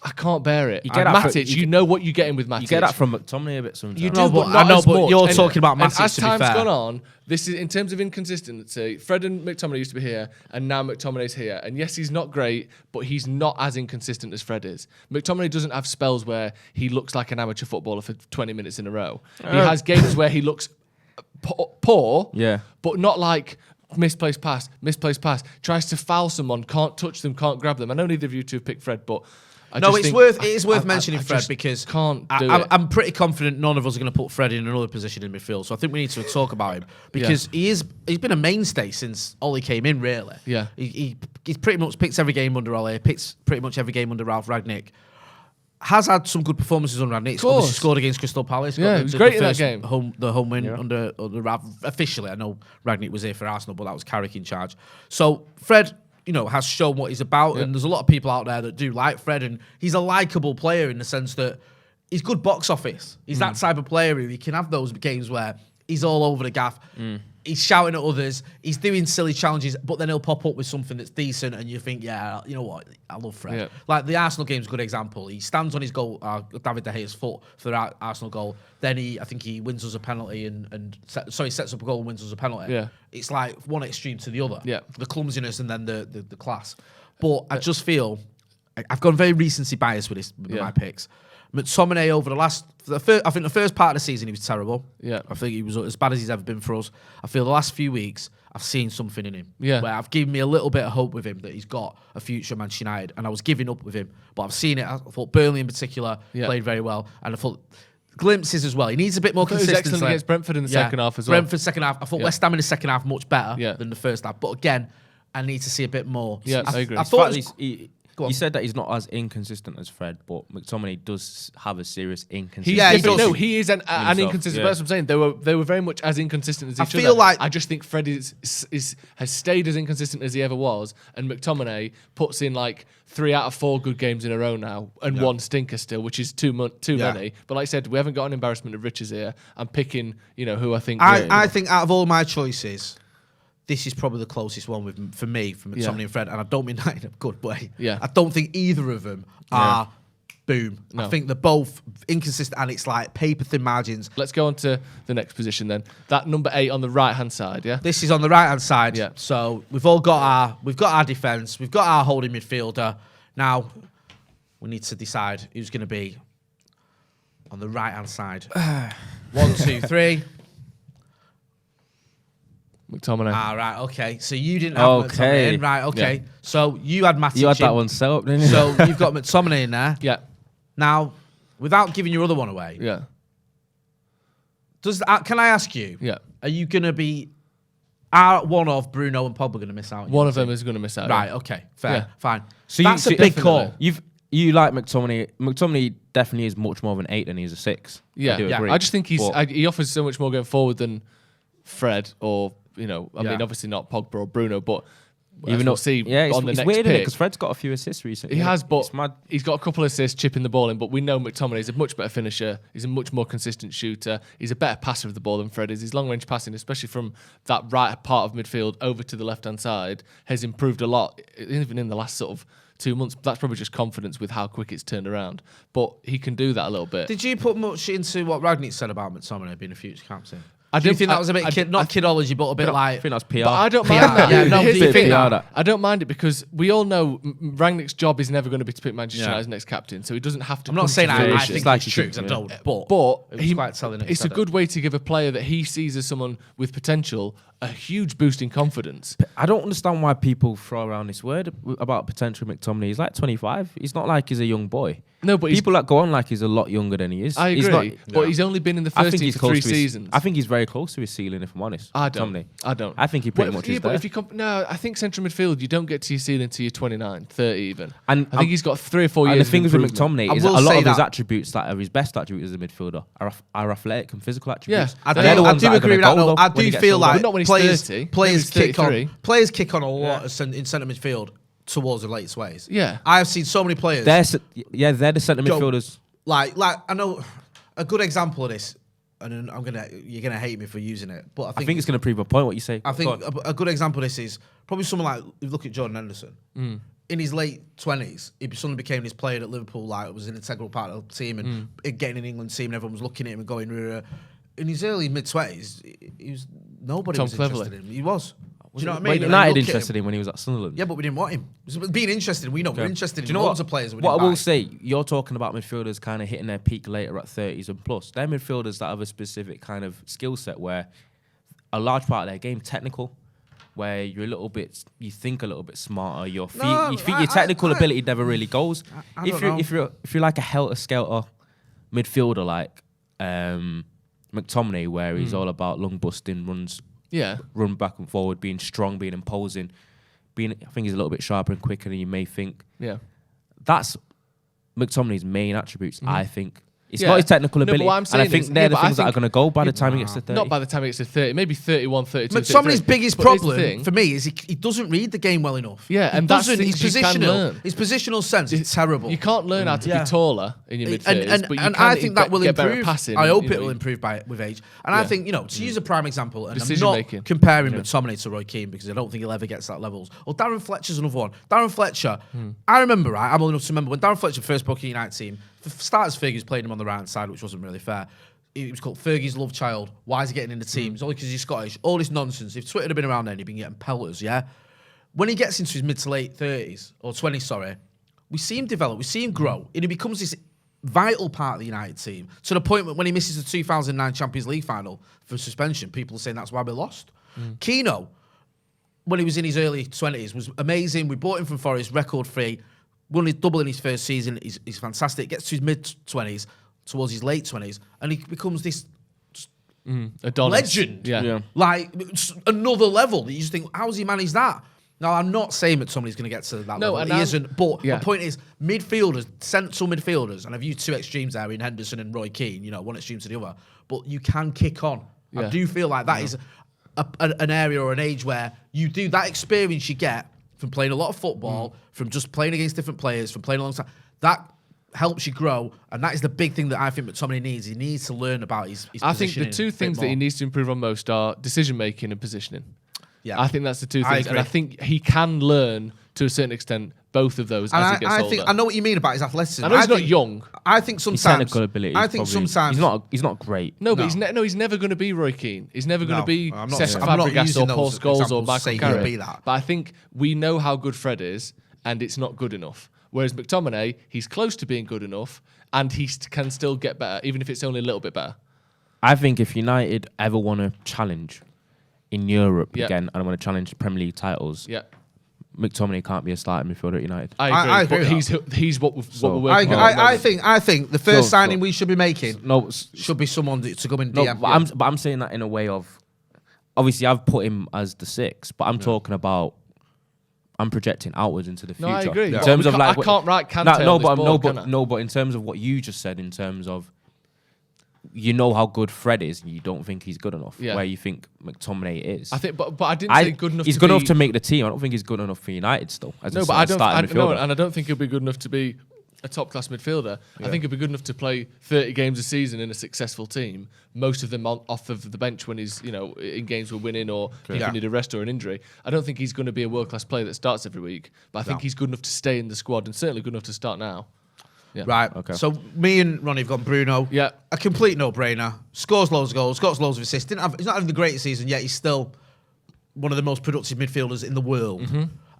I can't bear it. You get that Matic, from- you know what you're getting with Matic. You get that from McTominay a bit sometimes. You do, No, but but not I know, as but much. you're And- talking about and Matic, as to be time's fair. gone on, this is in terms of inconsistency. Fred and McTominay used to be here, and now McTominay's here. And yes, he's not great, but he's not as inconsistent as Fred is. McTominay doesn't have spells where he looks like an amateur footballer for 20 minutes in a row. He has games where he looks poor, but not like misplaced pass, tries to foul someone, can't touch them, can't grab them. I know neither of you two have picked Fred, but it is worth mentioning Fred, because I'm pretty confident none of us are going to put Fred in another position in midfield. So I think we need to talk about him, because he's been a mainstay since Ollie came in. Really, Yeah. He's pretty much picks every game under Ollie, picks pretty much every game under Ralph Rangnick. Has had some good performances under Rangnick. Obviously scored against Crystal Palace. Yeah, he was great in that game. The home win under Ralph. Officially, I know Rangnick was here for Arsenal, but that was Carrick in charge. So Fred, has shown what he's about, and there's a lot of people out there that do like Fred, and he's a likable player in the sense that he's good box office. He's that type of player who he can have those games where he's all over the gaff. He's shouting at others. He's doing silly challenges, but then he'll pop up with something that's decent, and you think, yeah, you know what? I love Fred. Yeah. Like the Arsenal game's a good example. He stands on his goal, David De Gea's foot for the Arsenal goal. Then I think he wins us a penalty sets up a goal and wins us a penalty. Yeah. It's like one extreme to the other. Yeah. The clumsiness and then the class. But I just feel I've gone very recency bias with my picks. McTominay over the first part of the season he was terrible. Yeah. I think he was as bad as he's ever been for us. I feel the last few weeks I've seen something in him. Yeah. Where I've given me a little bit of hope with him that he's got a future at Manchester United, and I was giving up with him. But I've seen it. I thought Burnley in particular played very well, and I thought glimpses as well. He needs a bit more He was consistency. excellent against Brentford in the second half as well. Brentford second half. I thought West Ham in the second half much better than the first half. But again, I need to see a bit more. Yeah, I agree. I thought you said that he's not as inconsistent as Fred, but McTominay does have a serious inconsistency. Yeah, he does. No, he is an himself, inconsistent. yeah. That's what I'm saying. They were very much as inconsistent as each other. feel like- I just think Fred has stayed as inconsistent as he ever was, and McTominay puts in like 3 out of 4 good games in a row now, and 1 stinker still, which is too many. But like I said, we haven't got an embarrassment of riches here. I'm picking, who I think. I think out of all my choices, this is probably the closest one for me from McTominay and Fred, and I don't mean that in a good way. Yeah. I don't think either of them are boom. No. I think they're both inconsistent, and it's like paper thin margins. Let's go on to the next position then. That number 8 on the right hand side, yeah. This is on the right hand side. Yeah. So we've got our defence, we've got our holding midfielder. Now we need to decide who's going to be on the right hand side. 1, 2, 3. McTominay. Right, okay. So you didn't have McTominay in, right? Okay. Yeah. So you had Matic. You had that one set up, didn't you? So you've got McTominay in there. Yeah. Now, without giving your other one away, Yeah. can I ask you? Yeah. Are you going to be? Are one of Bruno and Pogba going to miss out? One of them is going to miss out. Right. Okay. Fair. Yeah. Fine. So That's a big definitely. call. You like McTominay. McTominay definitely is much more of an 8 than he is a 6. Yeah. I do Yeah. agree. I just think But he offers so much more going forward than Fred or I mean, Yeah. obviously not Pogba or Bruno, but even we'll though, see it's, on the it's next weird pick. because Fred's got a few assists recently. He has, but It's mad. he's got a couple of assists chipping the ball in. But we know McTominay is a much better finisher. He's a much more consistent shooter. He's a better passer of the ball than Fred is. His long-range passing, especially from that right part of midfield over to the left-hand side, has improved a lot, even in the last sort of 2 months. That's probably just confidence with how quick it's turned around. But he can do that a little bit. Did you put much into what Ragnick said about McTominay being a future captain? I Do you don't- think that was a bit not I- kidology, but a bit I like? think that's PR. But I don't PR. mind that. Yeah, no, Here's do the you thing. think that? I don't mind it because we all know Rangnick's job is never going to be to pick Manchester Yeah. United's next captain, so he doesn't have to. I'm not come saying to I fruition. think It's like it's true he because I should, don't. yeah. But But it was quite telling. that he it's a said it. good way to give a player that he sees as someone with potential a huge boost in confidence. I don't understand why people throw around this word about potential McTominay. He's like 25. He's not like he's a young boy. No, but People that go on like he's a lot younger than he is. I He's agree. not- But he's only been in the I first think team he's for close 3 to his, seasons. I think he's very close to his ceiling, if I'm honest. I don't. McTominay. I don't. I think he pretty Well, much yeah, is but there. if you no, I think central midfield you don't get to your ceiling until you're 29, 30 even. And I think he's got 3 or 4 years. And the thing of with improvement. McTominay I is will that a lot say of his that- attributes that are his best attributes as a midfielder are athletic and physical attributes. Yeah. I They're the do ones that are agree with gonna that. go, No, though, I when he do gets feel older. like But not when he's players 30. players Maybe he's kick on 33. players kick on a lot in centre midfield towards the late sways. Yeah. I have seen so many players. They're the centre Joe, midfielders. like I know a good example of this, and you're gonna hate me for using it, but I think it's going to prove a point what you say. I think Go on. a good example of this is probably someone like, if you look at Jordan Henderson. In his late 20s, he suddenly became this player at Liverpool, like was an integral part of the team and getting an England team, and everyone was looking at him and going, in his early mid-20s, nobody Tom was interested Cleverley. in him. He was. Do you know what I Well, mean? And United look at him. interested in when he was at Sunderland. Yeah, but we didn't want him. Being interested, we know we're interested Do in you know loads what? of players. We What I didn't will buy. say, you're talking about midfielders kind of hitting their peak later at 30s and plus. They're midfielders that have a specific kind of skill set where a large part of their game technical, where you're a little bit, you think a little bit smarter. Your feet, No, you think your technical ability never really goes. I don't know. If you're like a helter skelter midfielder like McTominay, where he's all about lung busting runs. Yeah. Run back and forward, being strong, being imposing, I think he's a little bit sharper and quicker than you may think. Yeah. That's McTominay's main attributes, I think. It's Yeah. not his technical No, but ability. what I'm and I saying think is- they're yeah, the but I things that are think- going to go by the time he gets to 30. Not by the time it gets to 30, maybe 31, 32. McTominay's 33. biggest But here's the problem thing. for me is he doesn't read the game well enough. Yeah, he and that's doesn't. things you can learn. His positional sense is terrible. You can't learn how to Yeah. be taller in your midfield, but you and can I think that will get better at improve. passing. I hope you it know, will improve with age. And I Yeah. think, to use a prime example, and I'm Decision not making. comparing McTominay to Roy Keane because I don't think he'll ever get to that levels. Or Darren Fletcher's another one. Darren Fletcher, I remember, right? I'm old enough to remember when Darren Fletcher first broke in United team. For starters, Fergie's played him on the right side, which wasn't really fair. He was called Fergie's love child. Why is he getting in the team? It's only because he's Scottish. All this nonsense. If Twitter had been around then, he'd been getting pelters, yeah? When he gets into his mid to late 30s, or 20s, sorry, we see him develop, we see him grow, and he becomes this vital part of the United team, to the point that when he misses the 2009 Champions League final for suspension, people are saying that's why we lost. Keno, when he was in his early 20s, was amazing. We bought him from Forest, record free, won his double in his first season. He's fantastic. Gets to his mid-20s, towards his late 20s, and he becomes this Adonis. legend. Yeah. Like, it's another level. You just think, how's he managed that? Now, I'm not saying that somebody's going to get to that level. and He I'm- isn't. But yeah. the point is, midfielders, central midfielders, and I've used two extremes there in Henderson and Roy Keane, one extreme to the other, but you can kick on. I Yeah. do feel like that is an area or an age where you do that experience you get from playing a lot of football, from just playing against different players, from playing alongside. That helps you grow, and that is the big thing that I think McTominay needs. He needs to learn about his I think the positioning two a bit things that he more. needs to improve on most are decision making and positioning. Yeah. I think that's the two I things, and agree. I think he can learn to a certain extent both of those And as he gets I older. think I know what you mean about his athleticism. I know he's not think- young. I think His sometimes technical ability. I is think probably- sometimes he's not great. No, but No. he's never going to be Roy Keane. He's never going to No, be I'm not Cesc saying- I'm not Fabregas using or Paul those Scholes or examples to say Michael he'll Carrick. be that. But I think we know how good Fred is, and it's not good enough. Whereas McTominay, he's close to being good enough, and he can still get better, even if it's only a little bit better. I think if United ever want to challenge in Europe Yeah. again and want to challenge Premier League titles, Yeah, McTominay can't be a starting midfielder at United. I agree. I agree but with he's what we're So- working I, on. at the I moment. think the first So- signing we should be making No, should be someone to come in no, DM. but I'm saying that in a way of, obviously I've put him as the 6, but I'm talking about, I'm projecting outwards into the No, future. I agree. In But terms we of can't- like, I can't write Kante no, on this but board, can I? but in terms of what you just said, in terms of, you know how good Fred is, and you don't think he's good enough. Yeah. Where you think McTominay is. I think, but I didn't say good enough. He's to good be, enough to make the team. I don't think he's good enough for United still. As No, a but I don't. starting No, midfielder. and I don't think he'll be good enough to be a top class midfielder. I think he'll be good enough to play 30 games a season in a successful team. Most of them off of the bench when he's in games we're winning or if Yeah. you need a rest or an injury. I don't think he's going to be a world class player that starts every week. But I think No. he's good enough to stay in the squad and certainly good enough to start now. Yeah. Right. Okay. So me and Ronnie have gone Bruno. Yeah. A complete no-brainer. Scores loads of goals. Scores loads of assists. He's not having the greatest season yet. He's still one of the most productive midfielders in the world.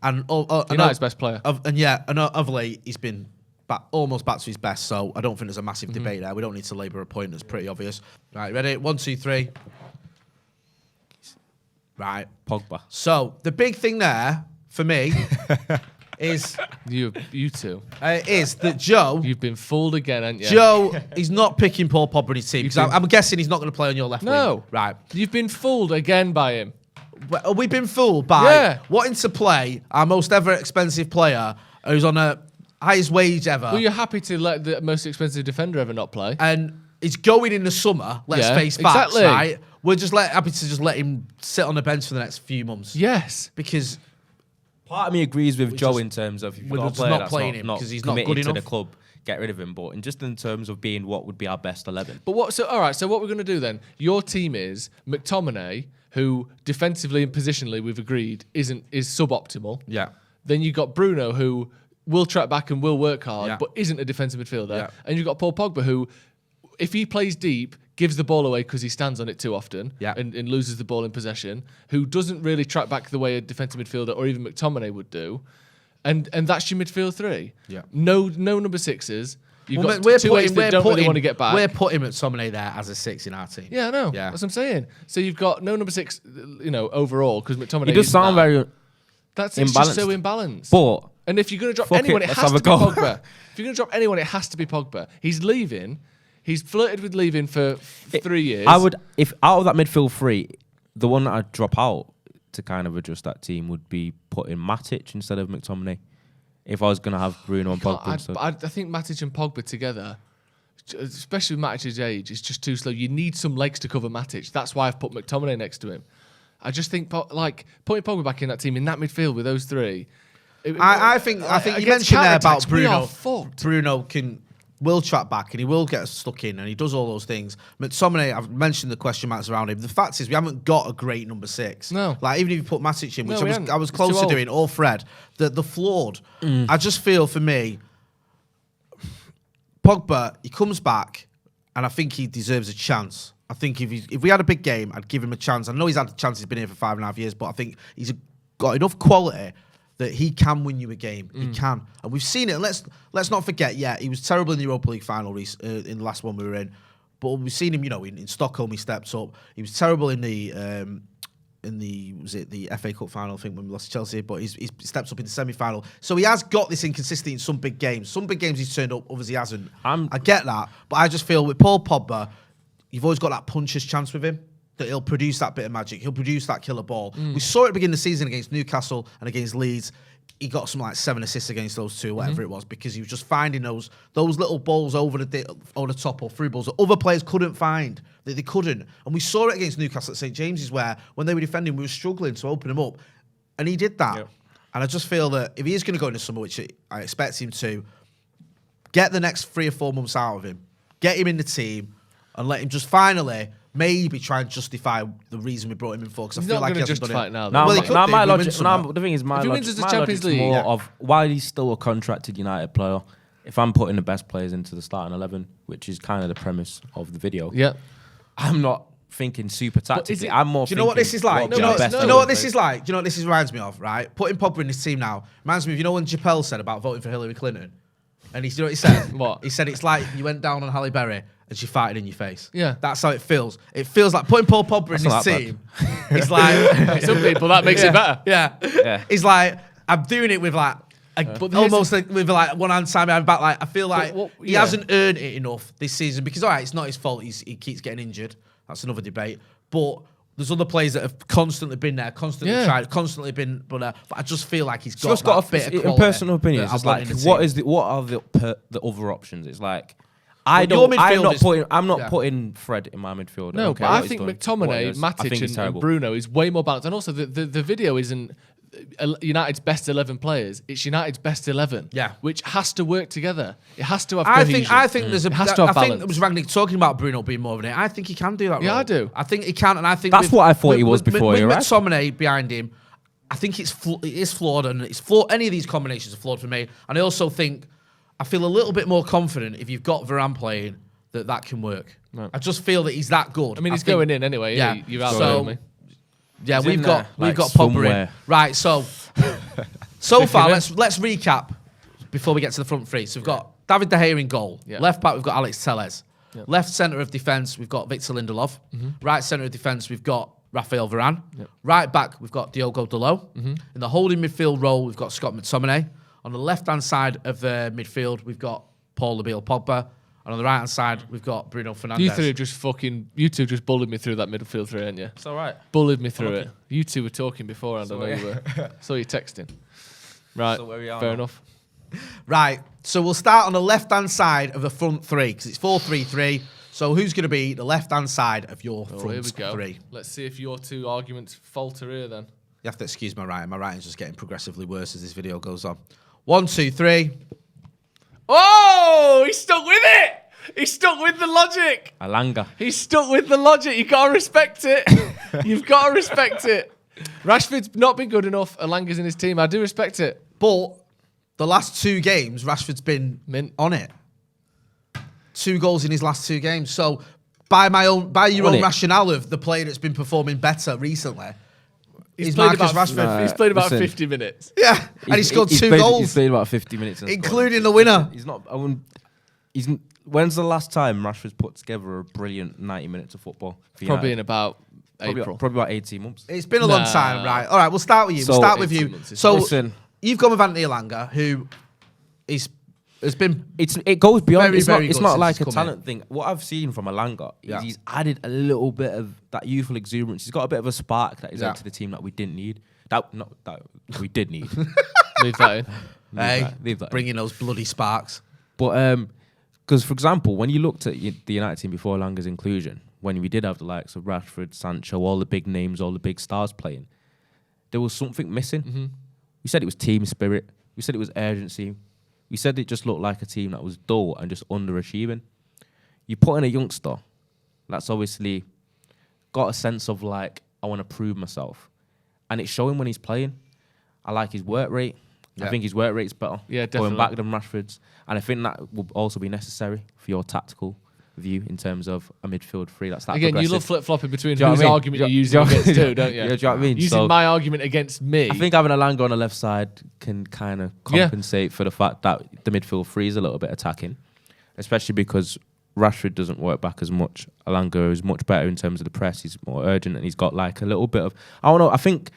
And United's best player. And of late he's been almost back to his best. So I don't think there's a massive debate there. We don't need to labour a point. That's pretty obvious. Right. Ready? 1, 2, 3. Right. Pogba. So the big thing there for me is You two. that Joe. You've been fooled again, haven't you? Joe, he's not picking Paul Pogba in his team because been- I'm guessing he's not going to play on your left No. wing. Right. You've been fooled again by him. Well, we've been fooled by Yeah. wanting to play our most ever expensive player who's on a highest wage ever. Well, you're happy to let the most expensive defender ever not play. And he's going in the summer, let's Yeah, face facts, exactly. right? We're just happy to just let him sit on the bench for the next few months. Yes. Because Part of me agrees with Joe just- in terms of if you've we're got a just player not that's playing him not 'cause he's not committed good to the enough. club, get rid of him. But in terms of being what would be our best 11. But all right, so what we're going to do then, your team is McTominay, who defensively and positionally we've agreed is suboptimal. yeah. Then you got Bruno, who will track back and will work hard, Yeah. but isn't a defensive midfielder. Yeah. And you've got Paul Pogba, who, if he plays deep, gives the ball away because he stands on it too often Yeah. and loses the ball in possession, who doesn't really track back the way a defensive midfielder or even McTominay would do. And that's your midfield three. Yeah. No number sixes. You've Well, got two eights that don't really want to get back. We're putting McTominay there as a 6 in our team. Yeah, I know. Yeah. That's what I'm saying. So you've got no number six, overall, because McTominay He does isn't sound that. very That's it's just so imbalanced. imbalanced. But And if you're going to drop Fuck anyone, it, it let's has have to a be go. Pogba. If you're going to drop anyone, it has to be Pogba. He's leaving. He's flirted with leaving for 3 years. I would, if out of that midfield three, the one that I'd drop out to kind of adjust that team would be putting Matic instead of McTominay. If I was going to have Bruno and Pogba instead. I think Matic and Pogba together, especially with Matic's age, is just too slow. You need some legs to cover Matic. That's why I've put McTominay next to him. I just think putting Pogba back in that team in that midfield with those three. I think you against mentioned there about counterattacks, we Bruno. are fucked. Bruno will track back and he will get stuck in and he does all those things. McTominay, I've mentioned the question marks around him. The fact is we haven't got a great number 6. No. Like even if you put Matic in, which No, we I haven't. was It's close too to old. doing, or Fred, the flawed. I just feel for me, Pogba, he comes back and I think he deserves a chance. I think if we had a big game, I'd give him a chance. I know he's had a chance, he's been here for 5.5 years, but I think he's got enough quality that he can win you a game. He can. And we've seen it. And let's not forget, he was terrible in the Europa League final in the last one we were in. But we've seen him, in Stockholm, he stepped up. He was terrible in the was it the FA Cup final, I think, when we lost to Chelsea, but he's steps up in the semi-final. So he has got this inconsistency in some big games. Some big games he's turned up, others he hasn't. I get that, but I just feel with Paul Pogba, you've always got that puncher's chance with him, that he'll produce that bit of magic. He'll produce that killer ball. We saw it at the beginning of the season against Newcastle and against Leeds. He got some like 7 assists against those two, whatever it was, because he was just finding those little balls over the top or through balls that other players couldn't find. They couldn't. And we saw it against Newcastle at St James's, where when they were defending, we were struggling to open him up. And he did that. Yep. And I just feel that if he is going to go into summer, which I expect him to, get the next 3 or 4 months out of him, get him in the team, and let him just finally maybe try and justify the reason we brought him in for. Because I feel like he hasn't done it now. My logic, the thing is, my logic is more of why he's still a contracted United player. If I'm putting the best players into the starting 11, which is kind of the premise of the video, I'm not thinking super tactically. I'm more. Do you know what this is like? Do you know what this is like? Do you know what this reminds me of? Right, putting Pogba in this team now reminds me of, you know, when Chappelle said about voting for Hillary Clinton, and you know what he said? What? He said it's like you went down on Halle Berry and she farted in your face. Yeah. That's how it feels. It feels like putting Paul Pogba in this team. It's like some people that makes it better. Yeah. It's like I'm doing it with like almost like with like one hand side behind back. Like I feel like he hasn't earned it enough this season because it's not his fault. He keeps getting injured. That's another debate. But there's other players that have constantly been there, constantly tried, constantly been. But I just feel like he's got a bit of quality. In personal opinion, it's like what are the other options? It's like I'm not putting Fred in my midfield. No, but I think McTominay, Matic, and Bruno is way more balanced. And also, the video isn't United's best 11 players. It's United's best 11. Yeah, which has to work together. It has to have cohesion. I think there's a. Has to have balance. I think it was Rangnick talking about Bruno being more of an. I think he can do that. Yeah, I do. I think he can, and I think that's what I thought he was before. With McTominay behind him, I think it is flawed, and it's flawed. Any of these combinations are flawed for me. And I also think I feel a little bit more confident if you've got Varane playing that can work. No. I just feel that he's that good. I mean, he's going in anyway. Yeah, you've outvoted me. Yeah, we've got Pogba in. Right, so far let's recap before we get to the front three. So we've got David De Gea in goal. Yeah. Left back we've got Alex Telles. Yeah. Left centre of defence we've got Victor Lindelof. Right centre of defence we've got Raphael Varane. Yep. Right back we've got Diogo Dalot. In the holding midfield role we've got Scott McTominay. On the left hand side of the midfield we've got Paul Labile Pogba. And on the right hand side, we've got Bruno Fernandes. You two just bullied me through that midfield three, ain't you? It's all right. Bullied me through it. You two were talking beforehand. I know you were. Saw you texting. Right. So where we are fair enough. Right. So we'll start on the left hand side of the front three because it's 4-3-3. So who's going to be the left hand side of your front three? Let's see if your two arguments falter here. Then you have to excuse my writing. My writing's just getting progressively worse as this video goes on. 1, 2, 3. Oh, he stuck with it. He stuck with the logic. Alanga. He stuck with the logic. You got to respect it. You've got to respect it. Rashford's not been good enough. Alanga's in his team. I do respect it. But the last 2 games, Rashford's been on it. 2 goals in his last 2 games. So by your own rationale of the player that's been performing better recently, He's played about Rashford. He's played about 50 minutes. Yeah, and he scored 2 goals. He's played about 50 minutes, including the winner. He's not. When's the last time Rashford's put together a brilliant 90 minutes of football? Probably in about April. Probably about 18 months. It's been a long time, right? All right, we'll start with you. We'll start with you. So you've gone with Anthony Alanga, who has been. It goes beyond. Very it's not like a talent thing. What I've seen from Alanga is he's added a little bit of that youthful exuberance. He's got a bit of a spark that he's added to the team that we didn't need. That we did need. Leave that in. Leave that. Bring in those bloody sparks. But because for example, when you looked at the United team before Alanga's inclusion, when we did have the likes of Rashford, Sancho, all the big names, all the big stars playing, there was something missing. We said it was team spirit. We said it was urgency. We said it just looked like a team that was dull and just underachieving. You put in a youngster that's obviously got a sense of like, I want to prove myself. And it's showing when he's playing. I like his work rate. I think his work rate's better. Yeah, definitely. Going back than Rashford's. And I think that will also be necessary for your tactical view in terms of a midfield three. That's that again, progressive. you love flip-flopping between whose argument you're using against who, don't you? Yeah, do you know what I mean? Using my argument against me. I think having Alanga on the left side can kind of compensate for the fact that the midfield three is a little bit attacking, especially because Rashford doesn't work back as much. Alanga is much better in terms of the press. He's more urgent and he's got like a little bit of, I don't know, I think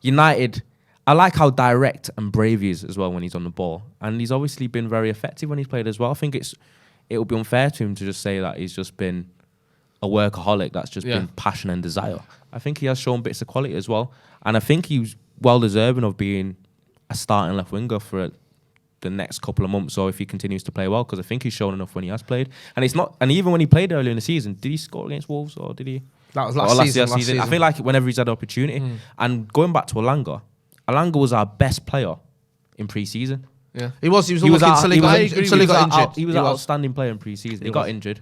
United, I like how direct and brave he is as well when he's on the ball. And he's obviously been very effective when he's played as well. I think it would be unfair to him to just say that he's just been a workaholic that's just been passion and desire. I think he has shown bits of quality as well. And I think he's well deserving of being a starting left winger for the next couple of months, or if he continues to play well, because I think he's shown enough when he has played. And it's not, and even when he played earlier in the season, did he score against Wolves or did he? That was last season. I feel like whenever he's had the opportunity, and going back to Alanga was our best player in pre-season. Yeah, he was until he got injured. He was an outstanding player in pre-season. He got injured.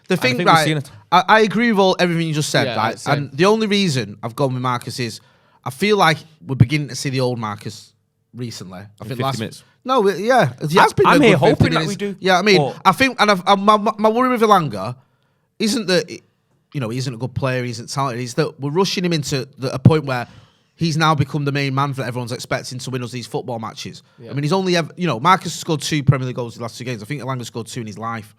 The thing, right, I agree with everything you just said, right? And the only reason I've gone with Marcus is I feel like we're beginning to see the old Marcus recently. I think 50 minutes. No, yeah, he has been. I'm here hoping that we do. Yeah, I mean, I think, and my worry with Alanga isn't that he isn't a good player, he isn't talented. It's that we're rushing him into a point where he's now become the main man that everyone's expecting to win us these football matches. Yeah. I mean, he's only ever, Marcus scored 2 Premier League goals in the last 2 games. I think Alanga scored 2 in his life.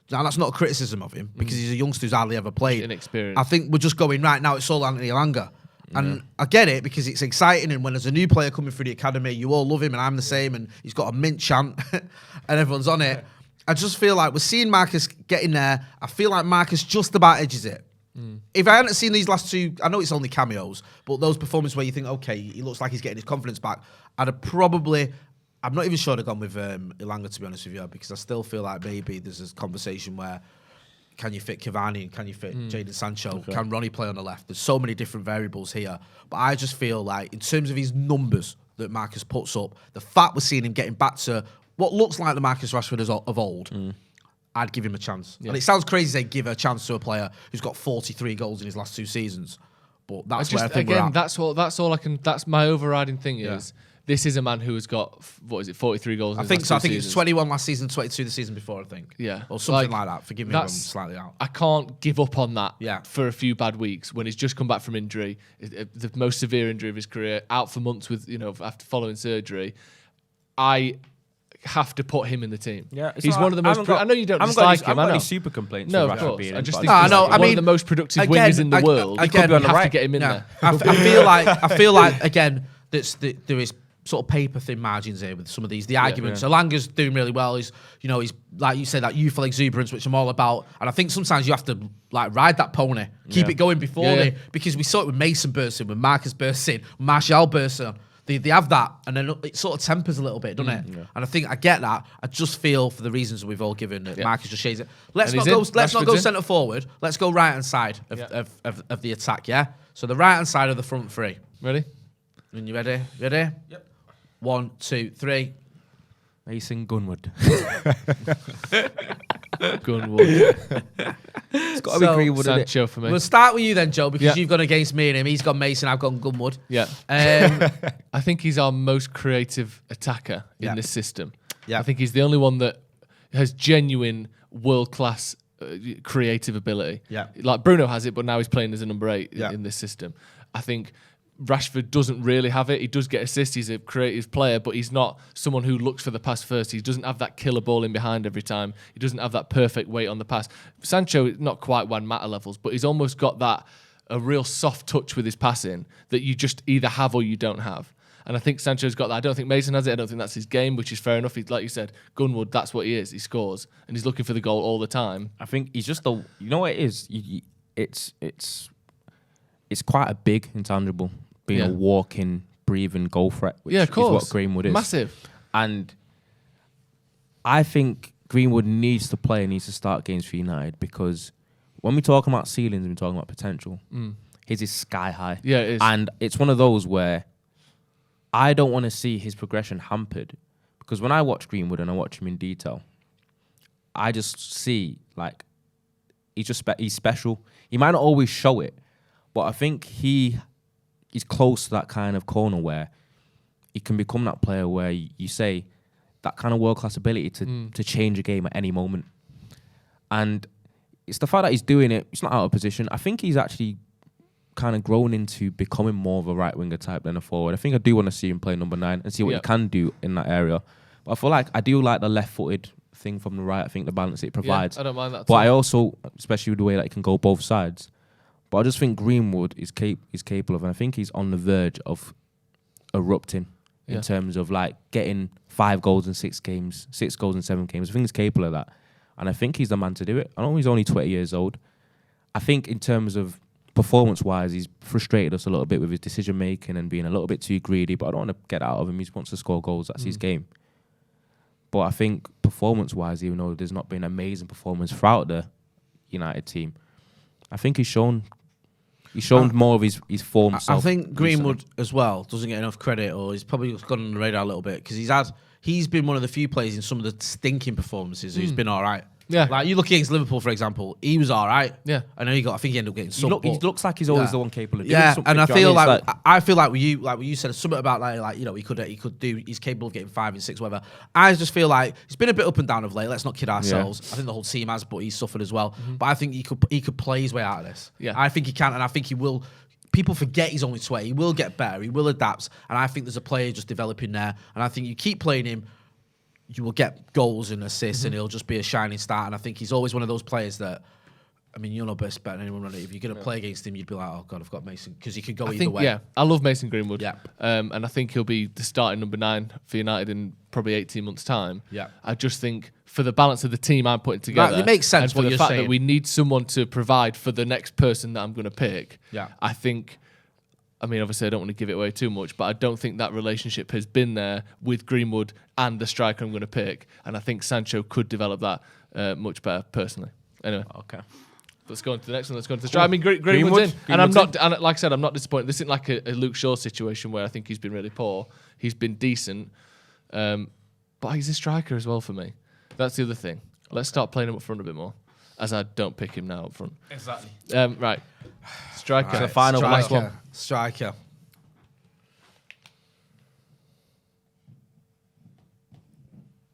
Now, that's not a criticism of him because he's a youngster who's hardly ever played. Inexperienced. I think we're just going, right now it's all Anthony Alanga. And I get it because it's exciting, and when there's a new player coming through the academy, you all love him, and I'm the same, and he's got a mint chant, and everyone's on it. I just feel like we're seeing Marcus getting there. I feel like Marcus just about edges it. If I hadn't seen these last 2, I know it's only cameos, but those performances where you think, okay, he looks like he's getting his confidence back, I'm not even sure I'd have gone with Ilanga, to be honest with you, because I still feel like maybe there's this conversation where can you fit Cavani and can you fit Jadon Sancho? Okay. Can Ronnie play on the left? There's so many different variables here. But I just feel like in terms of his numbers that Marcus puts up, the fact we're seeing him getting back to what looks like the Marcus Rashford of old, I'd give him a chance. Yeah. And it sounds crazy to say give a chance to a player who's got 43 goals in his last 2 seasons. But that's where I think we're at. That's all I can, that's my overriding thing is, this is a man who has got, 43 goals in his last 2 seasons. I think it's 21 last season, 22 the season before, I think. Yeah. Or something like that. Forgive me if I'm slightly out. I can't give up on that for a few bad weeks when he's just come back from injury, the most severe injury of his career, out for months with, after following surgery. I have to put him in the team. Yeah, he's one of the most. I know you don't dislike him. I know. Any super complaints. No, of course. I just think he's one of the most productive wingers in the world. He could be on the right. Have to get him in there. I feel like again, there is sort of paper thin margins here with some of the arguments. So Alanga's doing really well. He's like you say, that youthful exuberance, which I'm all about. And I think sometimes you have to ride that pony, keep it going before because we saw it with Mason bursting, with Marcus bursting, Martial bursting. They have that, and then it sort of tempers a little bit, doesn't it? Yeah. And I think I get that. I just feel for the reasons we've all given that Marcus just shades it. Let's not go centre forward. Let's go right hand side of the attack. Yeah. So the right hand side of the front three. Ready? And you ready? Ready? Yep. 1, 2, 3. Mason Gunwood. Gunwood. It's got to be Greenwood, Sancho for me. We'll start with you then, Joe, because you've gone against me and him. He's gone Mason, I've gone Gunwood. Yeah. I think he's our most creative attacker in this system. Yeah. I think he's the only one that has genuine world-class creative ability. Yeah. Like Bruno has it, but now he's playing as a number 8 in this system. I think Rashford doesn't really have it. He does get assists. He's a creative player, but he's not someone who looks for the pass first. He doesn't have that killer ball in behind every time. He doesn't have that perfect weight on the pass. Sancho, not quite Juan Mata levels, but he's almost got a real soft touch with his passing that you just either have or you don't have. And I think Sancho's got that. I don't think Mason has it. I don't think that's his game, which is fair enough. He's, like you said, Gunwood, that's what he is. He scores, and he's looking for the goal all the time. I think he's just you know what it is? It's quite a big intangible, being a walking, breathing goal threat, which is what Greenwood is. Massive. And I think Greenwood needs to start games for United, because when we talk about ceilings and we're talking about potential, his is sky high. Yeah, it is. And it's one of those where I don't want to see his progression hampered, because when I watch Greenwood and I watch him in detail, I just see he's special. He might not always show it, but I think he's close to that kind of corner where he can become that player where you say that kind of world-class ability to change a game at any moment. And it's the fact that he's doing it, it's not out of position. I think he's actually kind of grown into becoming more of a right-winger type than a forward. I think I do want to see him play number 9 and see what he can do in that area. But I feel like I do like the left-footed thing from the right. I think the balance it provides. Yeah, I don't mind that at But all. I also, especially with the way that it can go both sides. But I just think Greenwood is capable of, and I think he's on the verge of erupting in terms of like getting 5 goals in 6 games, 6 goals in 7 games. I think he's capable of that, and I think he's the man to do it. I know he's only 20 years old. I think in terms of performance-wise, he's frustrated us a little bit with his decision-making and being a little bit too greedy, but I don't want to get out of him. He wants to score goals. That's his game. But I think performance-wise, even though there's not been amazing performance throughout the United team, I think he's shown more of his form. I think Greenwood as well doesn't get enough credit, or he's probably gone on the radar a little bit because he's been one of the few players in some of the stinking performances who's been all right. Yeah, like you look against Liverpool, for example, he was all right. Yeah, I know I think he ended up getting he looks like he's always the one capable of doing something. And I do you feel know what I mean? I feel like what you said something about like you know he could do, he's capable of getting 5 and 6 whatever. I just feel like it's been a bit up and down of late. Let's not kid ourselves. I think the whole team has, but he's suffered as well. But I think he could play his way out of this. Yeah, I think he can, and I think he will. People forget he's only 20. He will get better. He will adapt, and I think there's a player just developing there. And I think you keep playing him, you will get goals and assists, and he'll just be a shining star. And I think he's always one of those players that, I mean, you're not best better than anyone on it. If you're going to play against him, you'd be like, oh God, I've got Mason, because he could go either way. Yeah, I love Mason Greenwood. Yeah, and I think he'll be the starting number 9 for United in probably 18 months' time. Yeah, I just think for the balance of the team I'm putting together, it makes sense. And for the fact that we need someone to provide for the next person that I'm going to pick. Yeah, I think. I mean, obviously, I don't want to give it away too much, but I don't think that relationship has been there with Greenwood and the striker I'm going to pick. And I think Sancho could develop that much better, personally. Anyway. Okay. Let's go on to the next one. Let's go on to the striker. I mean, Greenwood's in. And I'm not, and like I said, I'm not disappointed. This isn't like a Luke Shaw situation where I think he's been really poor. He's been decent. But he's a striker as well for me. That's the other thing. Let's start playing him up front a bit more, as I don't pick him now up front. Exactly. Right. Striker. Right. The final last one. Striker.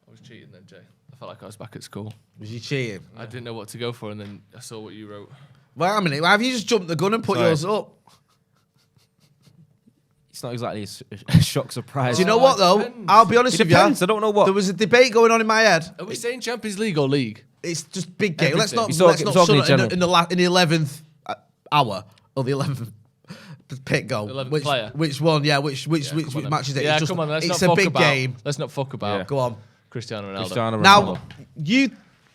I was cheating then, Jay. I felt like I was back at school. Was you cheating? I didn't know what to go for, and then I saw what you wrote. Well, I mean, have you just jumped the gun and put yours up? It's not exactly a shock surprise. Do you know what, though? Depends. I'll be honest It with you. depends. I don't know what. There was a debate going on in my head. Are we saying Champions League or League? It's just big game. Everything. Let's You're not talking in shut general. in the 11th hour or the 11th pick goal. 11th player. Which one? Yeah, which Come on then. match is it? Yeah, It's just, come on. Let's it's not a fuck big about. game. Let's not fuck about. Yeah. Go on. Cristiano Ronaldo. Cristiano Ronaldo. Now, you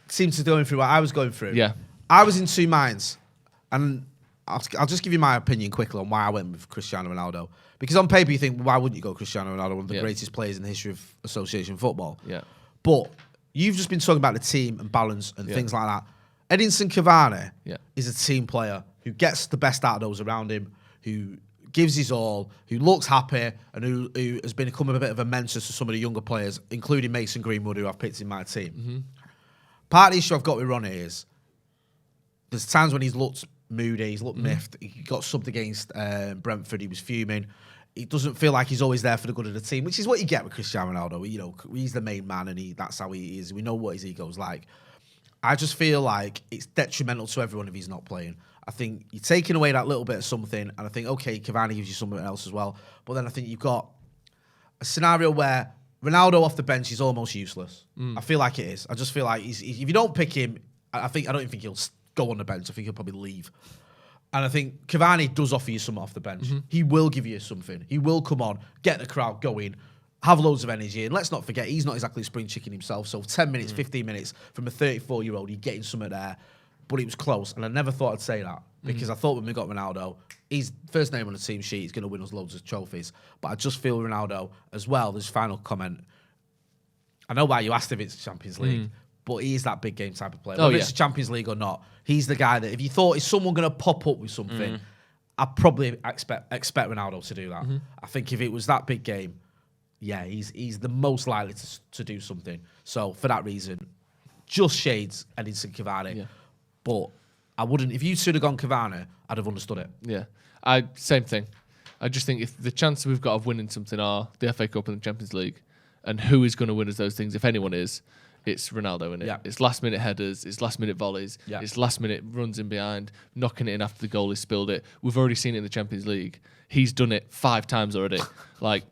seem to be going through what I was going through. Yeah. I was in two minds. And I'll just give you my opinion quickly on why I went with Cristiano Ronaldo. Because on paper, you think, why wouldn't you go Cristiano Ronaldo, one of the greatest players in the history of association football? Yeah. But you've just been talking about the team and balance and things like that. Edinson Cavani is a team player who gets the best out of those around him, who gives his all, who looks happy, and who has become a bit of a mentor to some of the younger players, including Mason Greenwood, who I've picked in my team. Mm-hmm. Part of the issue I've got with Ronnie is there's times when he's looked moody, he's looked miffed. He got subbed against Brentford, he was fuming. It doesn't feel like he's always there for the good of the team, which is what you get with Cristiano Ronaldo. You know, he's the main man, and that's how he is. We know what his ego's like. I just feel like it's detrimental to everyone if he's not playing. I think you're taking away that little bit of something, and I think, okay, Cavani gives you something else as well. But then I think you've got a scenario where Ronaldo off the bench is almost useless. I feel like it is. I just feel like if you don't pick him, I don't even think he'll go on the bench. I think he'll probably leave. And I think Cavani does offer you something off the bench. He will give you something. He will come on, get the crowd going, have loads of energy. And let's not forget, he's not exactly a spring chicken himself. So 10 minutes, 15 minutes from a 34-year-old, you're getting something there. But it was close. And I never thought I'd say that because I thought when we got Ronaldo, he's first name on the team sheet. He's going to win us loads of trophies. But I just feel Ronaldo as well. This final comment. I know why you asked if it's Champions League. But he is that big game type of player. Whether it's Champions League or not, he's the guy that if you thought, is someone going to pop up with something, I'd probably expect Ronaldo to do that. I think if it was that big game, he's the most likely to do something. So for that reason, just shades Edinson Cavani. Yeah. But I wouldn't, if you should have gone Cavani, I'd have understood it. Yeah, same thing. I just think if the chances we've got of winning something are the FA Cup and the Champions League, and who is going to win us those things, if anyone is, it's Ronaldo, innit? Yeah. It's last-minute headers, it's last-minute volleys, it's last-minute runs in behind, knocking it in after the goalie's spilled it. We've already seen it in the Champions League. He's done it 5 times already. Like,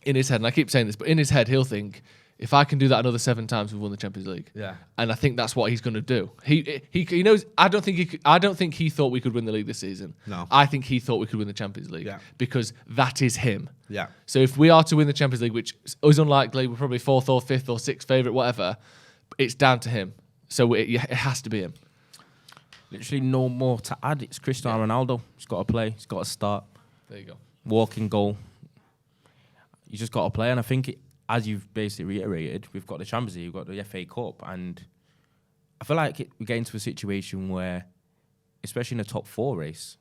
in his head, and I keep saying this, but in his head, he'll think, if I can do that another 7 times, we've won the Champions League. Yeah. And I think that's what he's going to do. He knows. I don't think he thought we could win the league this season. No. I think he thought we could win the Champions League. Yeah. Because that is him. Yeah. So if we are to win the Champions League, which is unlikely, we're probably 4th or 5th or 6th favourite, whatever, it's down to him. So it has to be him. Literally no more to add. It's Cristiano Ronaldo. He's got to play. He's got to start. There you go. Walking goal. You just got to play. And I think, as you've basically reiterated, we've got the Champions League, we've got the FA Cup. And I feel like we get into a situation where, especially in the top 4 race,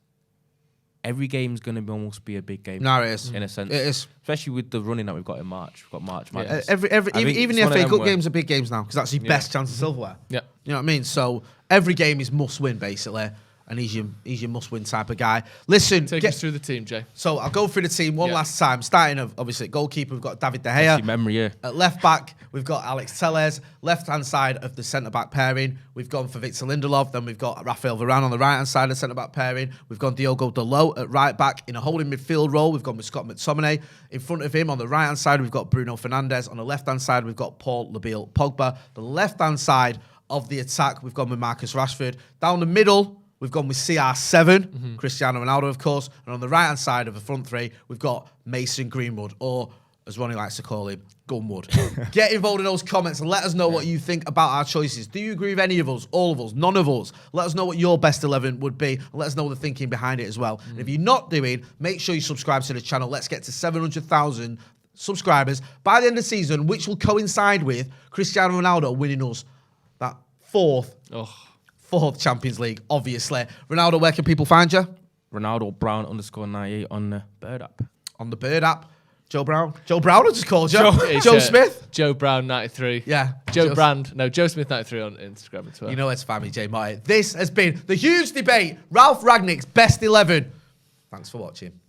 every game's going to almost be a big game. No, it is. In a sense. It is. Especially with the running that we've got in March. We've got March. Yeah. Madness. Even the FA Cup games are big games now because that's your best chance of silverware. Yeah. You know what I mean? So every game is must win, basically. And he's your must win type of guy. Listen, Take us through the team, Jay. So I'll go through the team one last time. Starting obviously at goalkeeper, we've got David De Gea. Your memory, yeah. At left back, we've got Alex Telles. Left hand side of the centre back pairing, we've gone for Victor Lindelof. Then we've got Rafael Varane on the right hand side of the centre back pairing. We've gone Diogo Dalot at right back in a holding midfield role. We've gone with Scott McTominay. In front of him on the right hand side, we've got Bruno Fernandes. On the left hand side, we've got Paul Labile Pogba. The left hand side of the attack, we've gone with Marcus Rashford. Down the middle, we've gone with CR7, Cristiano Ronaldo, of course. And on the right-hand side of the front three, we've got Mason Greenwood, or as Ronnie likes to call him, Gunwood. Get involved in those comments and let us know what you think about our choices. Do you agree with any of us, all of us, none of us? Let us know what your best 11 would be. And let us know the thinking behind it as well. And if you're not doing, make sure you subscribe to the channel. Let's get to 700,000 subscribers by the end of the season, which will coincide with Cristiano Ronaldo winning us that fourth Champions League, obviously. Ronaldo, where can people find you? Ronaldo Brown _98 on the Bird app. On the Bird app. Joe Brown. Joe Brown, I just called you. Joe Joe Smith. Joe Brown 93. Yeah. Joe Smith 93 on Instagram and Twitter. You know where to find me, Jay Marty. This has been the huge debate. Ralph Rangnick's best 11. Thanks for watching.